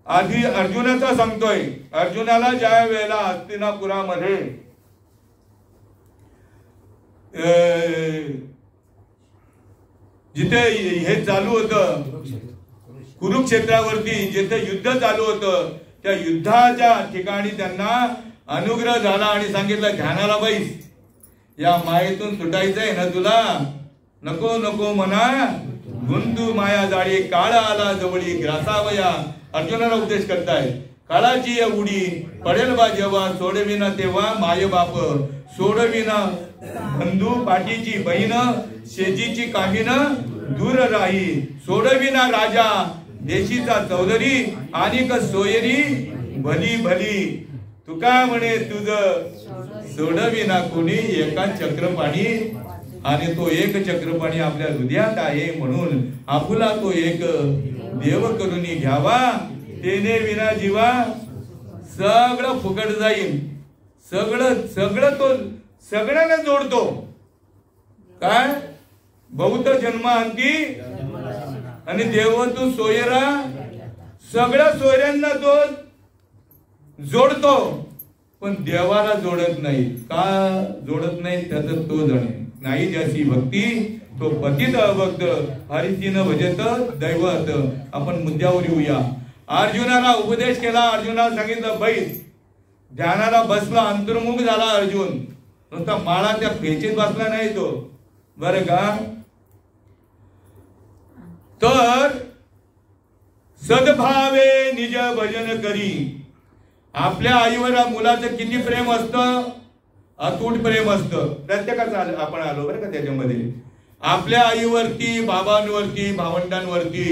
आधी अर्जुनाचा सांगतोय. अर्जुनाला ज्या वेळेला हस्तिनापुरामध्ये जिथे हे चालू होतं कुरुक्षेत्रावरती जिथे युद्ध चालू होतं त्या युद्धाच्या ठिकाणी त्यांना अनुग्रह झाला आणि सांगितलं ध्यानाला बैस. या मायेतून सुटायचंय ना तुला? नको नको म्हणा गुंतू माया जाळी काळ आला जवळी ग्रासावया. अर्जुनाला उपदेश करताय. काळाची या उडी पडेल बा जेव्हा सोडविना तेव्हा माय बाप सोडविना बंधू पाठीची बहीण शेजीची कामीन दूर राही सोडविना राजा देशीचा चौधरी आणि सोयरी भली भली तुका म्हणे तुझ सोडविना कोणी एका चक्रपाणी आणि तो एक चक्रपाणी आपल्या हृदयात आहे म्हणून आपुला तो एक देव करून घ्यावा तेने विना जीवा सगळं फुकट जाईल सगळं तो सगळ्यांना जोडतो काय बहुत जन्मांती आणि देव तू सोयरा सगळ्या सोयऱ्यांना तो जोडतो पण देवाला जोडत नाही का जोडत नाही त्याचं तो जाणे नाही ज्याची भक्ती तो पतित अभक्त हरितीन भजत दैवत आपण मुद्द्यावर येऊया अर्जुनाला उपदेश केला अर्जुनाला सांगितलं बैस ध्यानाला बसला अंतर्मुख झाला अर्जुन नुसता माळा त्या फेचीत बसला नाही तो बरं का तर सद्भावे निज भजन करी आपल्या आईवर मुलाचं किती प्रेम असतं अतूट प्रेम असतं प्रत्येकाचं आपण आलो बरं का त्याच्यामध्ये आपल्या आईवरती बाबांवरती भावंडांवरती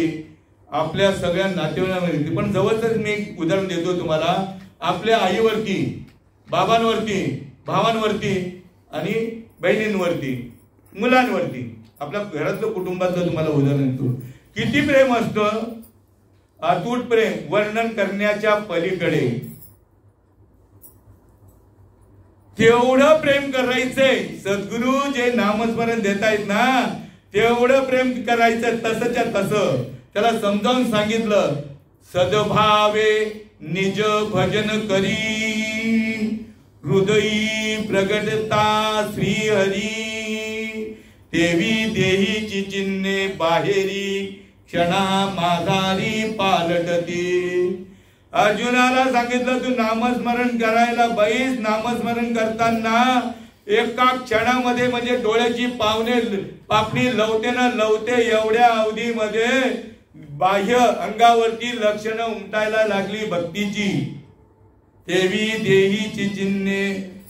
आपल्या सगळ्या नातेवाईकांवरती पण जवळच मी उदाहरण देतो तुम्हाला आपल्या आईवरती बाबांवरती भावांवरती आणि बहिणींवरती मुलांवरती आपल्या घरातलं कुटुंबाचं तुम्हाला उदाहरण देतो किती प्रेम असतं अतूट प्रेम वर्णन करण्याच्या पलीकडे तेवढं प्रेम करायचंय सद्गुरु जे नामस्मरण देतायत ना तेवढं प्रेम करायचं तसंच्या तसं त्याला समजावून सांगितलं सद्भावे निज भजन करी हृदयी प्रगटता श्री हरी देवी देहीची चिन्हे बाहेरी क्षणा माघारी पालटती अर्जुनाला सांगितलं तू नामस्मरण करायला बैस नामस्मरण करताना एका क्षणामध्ये म्हणजे डोळ्याची पापणी लवते ना लवते एवढ्या अवधीमध्ये बाह्य अंगावरती लक्षणं उमटायला लागली भक्तीची देवी देहीची चिन्हे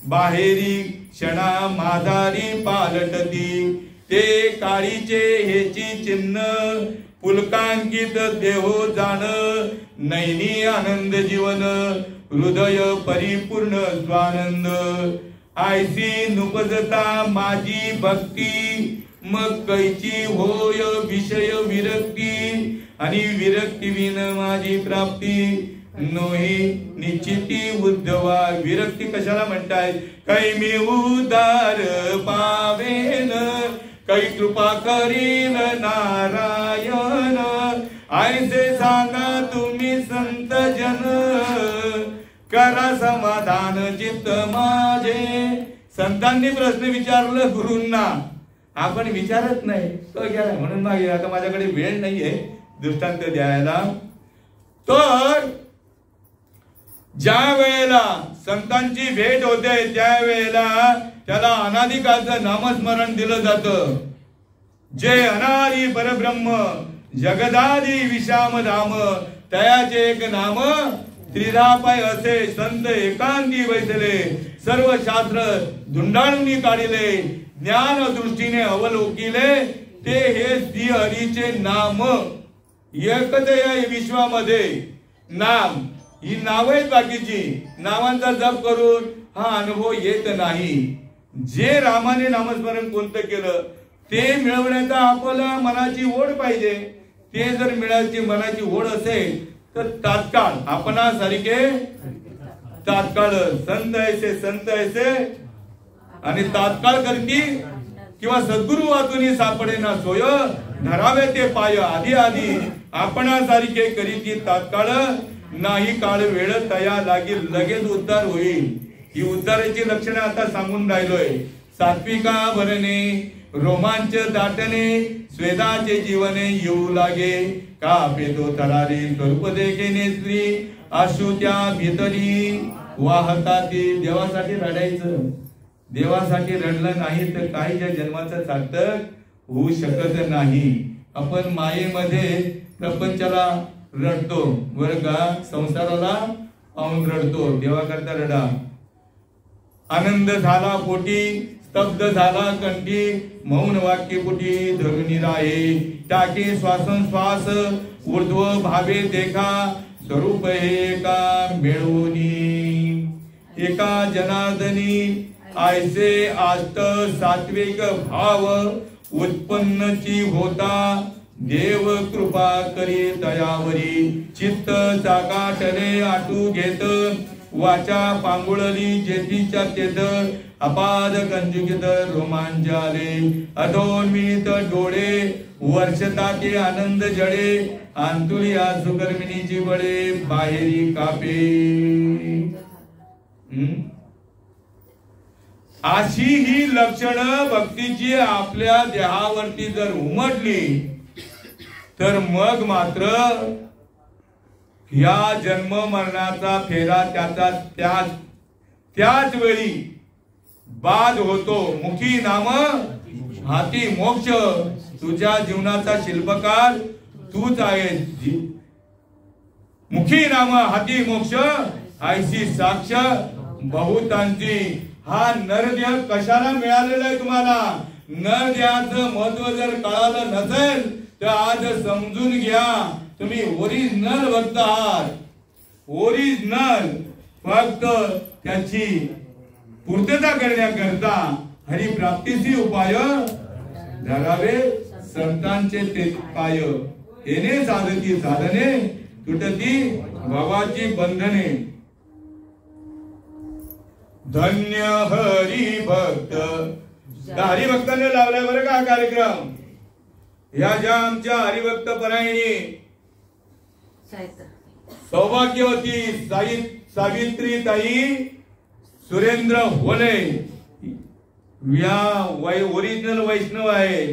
बाहेरी क्षणा माधारी पालटती ते काळीचे हेची चिन्ह पुलकांकित देहो जाण नैनी आनंद जीवन हृदय परिपूर्ण स्वानंद आयसी नुपजता माझी भक्ती मग कैची होय विषय विरक्ती आणि विरक्ती विन माझी प्राप्ती नोही निश्चिती उद्धवा विरक्ती कशाला म्हणताय काही मी उदार पावेन काही कृपा करील नारायण ऐसे सांगा तुम्ही संत जन करा समाधान चित्त माझे संतांनी प्रश्न विचारलं गुरूंना आपण विचारत नाही तो गेला म्हणून मागे आता माझ्याकडे वेळ नाहीये दृष्टांत द्यायला तर ज्या वेळेला संतांची भेट होते त्यावेळेला त्याला अनादिकालचं नामस्मरण दिलं जातं जे अनादि परब्रह्म जगदादि विशाम धाम तयाचे एक नाम त्रिधापाय असे संत एकांती बैसले सर्व शास्त्र धुंडाळून काढिले ज्ञान दृष्टीने अवलोकिले ते हे श्री हरीचे नाम एकच या विश्वामध्ये नाम ही नाव आहेत बाकीची नावांचा जप करून हा अनुभव येत नाही जे रामाने नामस्मरण कोणतं केलं ते मिळवण्याचा आपल्याला मनाची ओढ पाहिजे ते जर मिळायची मनाची ओढ असेल तर तात्काळ आपणासारखे तात्काळ संत ऐसे आणि तात्काळ करती किंवा सद्गुरु वाचून सापडे ना सोय धरावे ते पाय आधी आधी आपणासारखे करीती तात्काळ नाही काळ वेळ तया लागेल लगेच उद्धार होईल ही उद्धाराची लक्षणं आता सांगून राहिलोय सात्विका भरणे रोमांच दाटणे स्वेदाचे जीवने येऊ लागे का पेतो तरारी स्वरूप देखेने स्त्री आशु त्या भीतरी वाहता ती देवासाठी रडायचं देवासाठी रडलं नाही तर काहीच्या जन्माचं सार्थक होऊ शकत नाही आपण मायेमध्ये प्रपंचाला रडतो बरं का संसाराला पाहून रडतो, देवाकरता रडा. आनंद झाला पोटी, स्तब्ध झाला कंठी, मौन वाक्य पोटी धरुनी राहे. टाके श्वासोश्वास ऊर्ध्व भावे देखा, स्वरूप हे का मिळवणी. एका जनार्दनी ऐसे आस्त सात्विक भाव, उत्पन्नची होता देव कृपा करी तयावरी. चित्त चाकाटले आटू घेत, वाचा पांगुळली जेथीच्या तेथ. अपाद कंजुगित रोमांचाले, अधोन्मित डोळे वर्षता ते आनंद जळे. आंतुली सुकर्मिणीची बळे, बाहेरी कापे. अशी ही लक्षणं भक्तीची आपल्या देहावरती जर उमटली तर मग मात्र या जन्म मरणाचा फेरा त्याचा त्याच वेळी बाद होतो. मुखी नाम हाती मोक्ष. तुझ्या जीवनाचा शिल्पकार तूच आहे. मुखी नाम हाती मोक्ष, ऐशी साक्ष बहुतांची. हा नरदेह कशाला मिळालेला आहे तुम्हाला? नरदेहाचं महत्व जर कळालं नसेल तर आज समजून घ्या, तुम्ही ओरिजिनल भक्त आहात. ओरिजिनल. फक्त त्याची पूर्तता करण्याकरता हरिप्राप्तीची उपाय धरावे संतांचे ते पाय. येणे साधती साधने, तुटती भावाची बंधने. धन्य हरी भक्त. हरिभक्तांनी लावलाय बरं का कार्यक्रम. या ज्या आमच्या हरिभक्त परायणी सौभाग्यवती सावित्री ताई सुरेंद्र होले या ओरिजिनल वैष्णव आहे.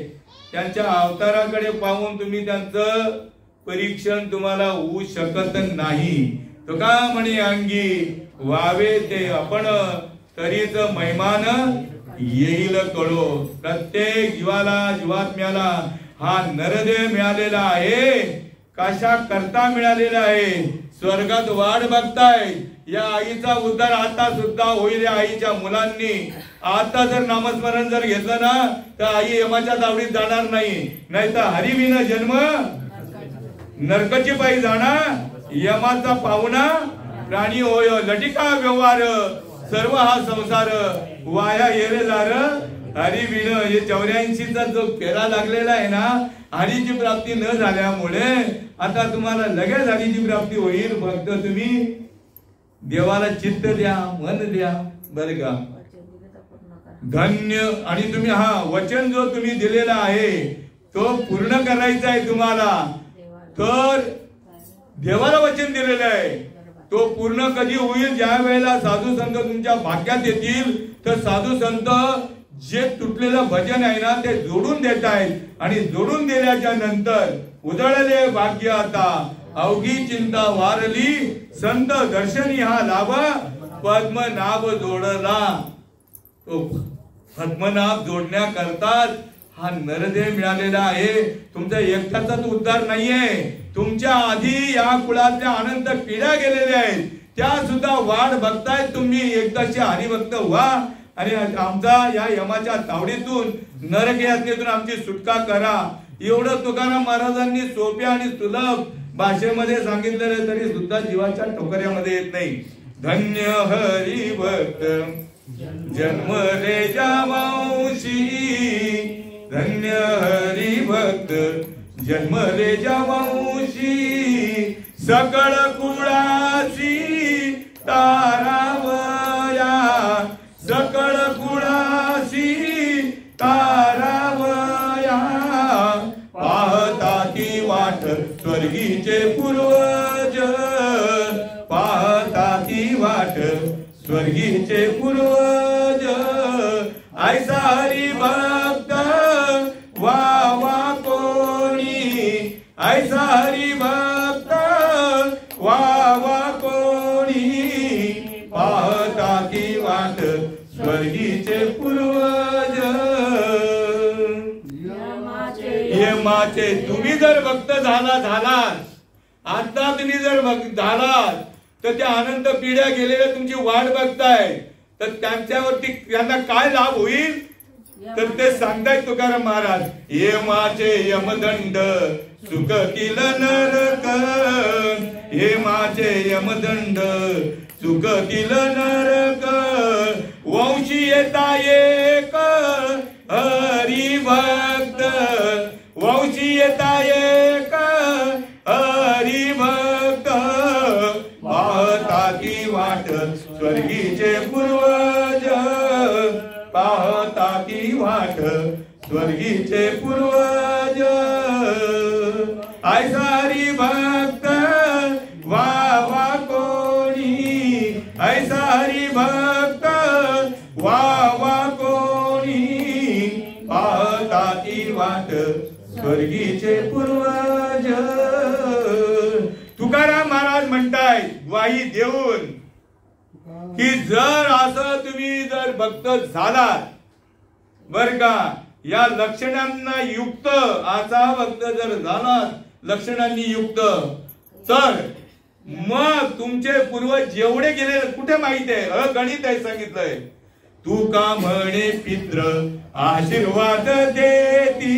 त्यांच्या अवताराकडे पाहून तुम्ही त्यांचं परीक्षण तुम्हाला होऊ शकत नाही. तो का म्हणे अंगी वावे ते आपण, तरीच महिमान येईल कळो. प्रत्येक जीवात्म्याला हा नरदेह मिळालेला आहे. कशा करता मिळालेला आहे? स्वर्गात वाट बघताय. या आईचा उद्धार आता सुद्धा होईल. या आईच्या मुलांनी आता जर नामस्मरण जर घेतलं ना तर आई यमाच्या तावडीत जाणार नाही. नाही तर हरिविना जन्म नरकाची पायी जाणार. यमाचा पाहुणा प्राणी होय. लटिका व्यवहार सर्व हा संसार, वाया येरेदार हरिविन. हे 84चा जो फेरा लागलेला आहे ना, हरीची प्राप्ती न झाल्यामुळे आता तुम्हाला लगेच हरीची प्राप्ती होईल. फक्त तुम्ही देवाला चित्त द्या, मन द्या. बरं का? धन्य. आणि तुम्ही हा वचन जो तुम्ही दिलेला आहे तो पूर्ण करायचा आहे तुम्हाला. तर देवाला वचन दिलेलं आहे तो पूर्ण कधी होईल? ज्या वेळेला साधू संत तुमच्या भाग्यात येतील. तर साधू संत जे तुटलेलं भजन आहे ना ते जोडून देत आहेत. आणि जोडून दिल्याच्या नंतर उजळले भाग्य आता, अवघी चिंता वारली, संत दर्शनी हा लाभ, पद्मनाभ जोडला. तो पद्मनाभ जोडण्याकरताच हा नरदेह मिळालेला आहे. तुमचा एकट्याचाच उद्धार नाहीये. तुमच्या आधी या कुळातल्या अनंत पिढ्या गेलेल्या आहेत. त्या सुद्धा वाट बघतायत. तुम्ही एकदाचे हरिभक्त व्हा आणि आमचा या यमाच्या तावडीतून नरक यातनेतून आमची सुटका करा. एवढं तुकाराम महाराजांनी सोप्या आणि सुलभ भाषेमध्ये सांगितलेलं तरी सुद्धा जीवाच्या टोकऱ्यामध्ये येत नाही. धन्य हरी भक्त जन्म रे जावांशी, धन्य हरी भक्त जन्म रे जावांशी, सकळ कुळाची तारावया, सकळ कुळाची तारावया, पाहता ती वाट स्वर्गीचे पूर्वज, पाहता ती वाट स्वर्गीचे पूर्वज, ऐसा हरी भक्त वा वा कोणी, ऐसा हरी भक्त वा वा कोणी, पाहता ती वाट स्वर्गीचे पूर्वज. यमाचे तुम्ही जर भक्त झालात, आता तुम्ही जर भक्त झालात तर त्या अनंत पिढ्या गेलेल्या तुमची वाट बघताय, तर त्यांच्यावरती त्यांना काय लाभ होईल तर ते सांगताय तुकाराम महाराज, येमाचे यमदंड सुखतील नरक, येमाचे यमदंड सुखतील नरक, वंशी येता एक हरी भक्त, वंशी येता एक हरी भक्त, पाहता ती वाट स्वर्गीचे पूर्वज, पाहता ती वाट स्वर्गीचे पूर्वज, ऐसा हरी भक्त वा वा कोणी, ऐसा हरी भक्त वा वा कोणी, पाहता ती वाट स्वर्गीचे पूर्वज. तुकाराम महाराज म्हणताय ग्वाही देऊन की जर असं तुम्ही जर भक्त झालात बर का, या लक्षणांना युक्त असा भक्त जर झालात लक्षणांनी युक्त, तर मग तुमचे पूर्वज जेवढे गेले कुठे माहिती आहे, अगणित आहे सांगितलंय. तू का म्हणे पित्र आशीर्वाद देती,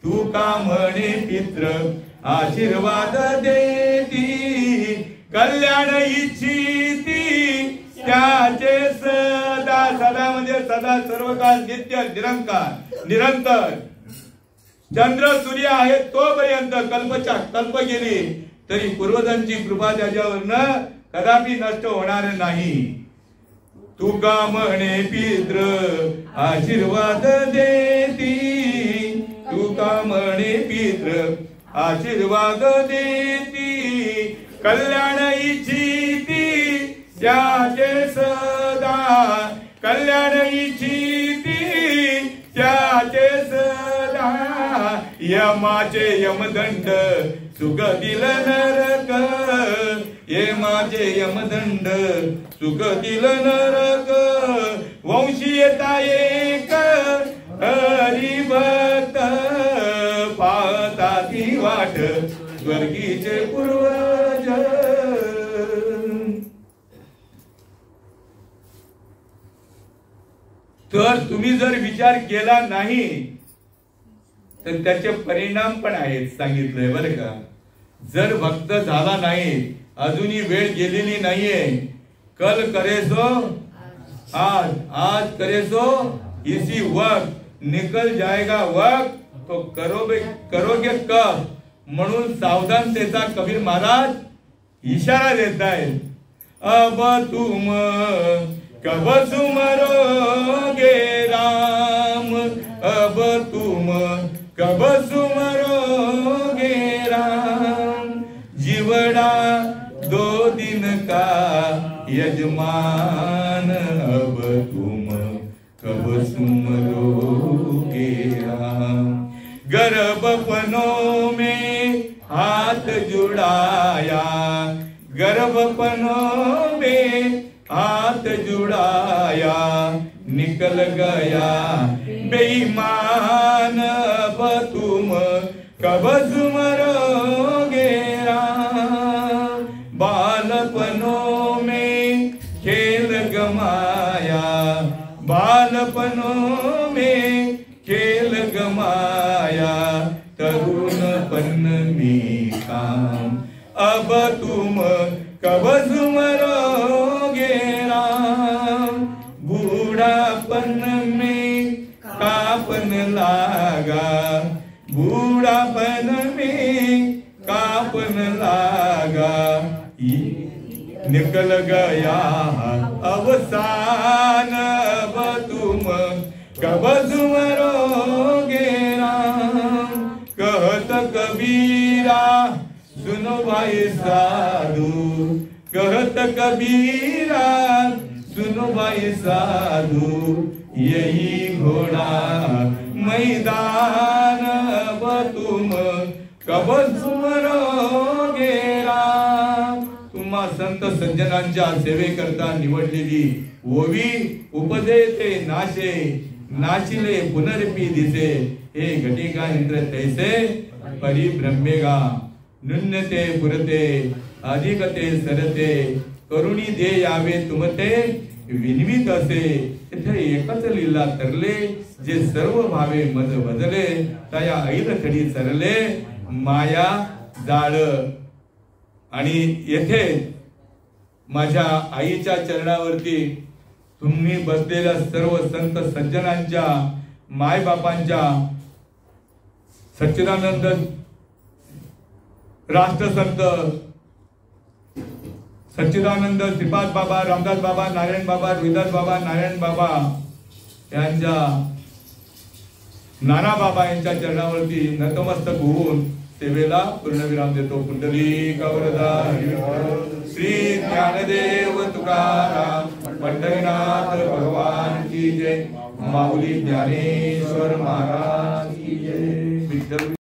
तू का म्हणे पित्र आशीर्वाद देती, कल्याण इच्छिती त्याचे सदा, सदा म्हणजे सदा, सर्व काळ, नित्य, निरंकार, निरंतर. चंद्र सूर्य आहे तोपर्यंत कल्प गेली तरी पूर्वजांची कृपा त्याच्यावरनं कदापि नष्ट होणार नाही. तुका म्हणे पित्र आशीर्वाद देती, तुका म्हणे पित्र आशीर्वाद देती, कल्याण इच्छिती त्याचे सदा, कल्याण इच्छिती त्याचे सदा, यमाचे यमदंड सुखतील नरक, यमाचे यमदंड सुखतील नरक, वंशी येता एक हरी भक्त, पाहता ती वाट स्वर्गीचे पूर्वज. तर तुम्ही जर विचार केला नाही तर त्याचे परिणाम पण आहेत सांगितलंय बरं का. जर भक्त झाला नाही, अजूनही वेळ गेलेली नाहीये, कल करेसो आज, आज करेसो इसी वक्त निकल जाएगा वक्त, तो करोगे कब, म्हणून सावधानतेचा कबीर महाराज इशारा देत आहेत. अब तुम कब सुमरोगे राम, अब तुम कब सुमरोगे राम, जीवड़ा 2 दिन का यजमान, अब तुम कब सुमरोगे राम, गर्भपनों में हाथ जुड़ाया, गर्भपनों में हाथ जुड़ाया, निकल गया बेईमान, अब तुम कब सुमरोगे राम, बालपनों में खेल गमाया, बालपनों में खेल गमाया, तरुणपन में काम, अब तुम कब सुमरोगे राम, बूढ़ापन में कापन लागा, बूढ़ापन में कापन लागा, निकल गया अवसान, अब तुम कब सुमरोगे राम, कहत कबीरा सुनो भाई साधु, कहत कबीरा सुनो भाई साधु, यही घोड़ा मैदान, अब तुम कब सुमरोगे राम. तुम्हा संत सज्जनांच्या सेवेकरता निवडलेली ओवी उपदेते नाशे, नाचिले पुनरपी दिसे, हे घटिका इंद्र तैसे परिभ्रमेगा, नुन्यते पुरते अधिक ते सरते करुणी दे यावे तुमते विनवीत असे इथे एकच लीला तरले जे सर्व भावे मज भजले तया ऐल थडी सरले माया जाळ आणि येथे माझ्या आईच्या चरणावरती तुम्ही बसलेल्या सर्व संत सज्जनांच्या मायबापांच्या सच्चिदानंद राष्ट्रसंत सच्चिदानंद श्रीपाद बाबा रामदास बाबा नारायण बाबा रोहिदास बाबा नारायण बाबा यांच्या नाना बाबा यांच्या चरणावरती नतमस्तक होऊन सेवेला पूर्णविराम देतो. पुंडलिक वरदा श्री ज्ञानदेव तुकाराम पंढरीनाथ भगवान की जय. माऊली ज्ञानेश्वर महाराज की जय. विठ्ठल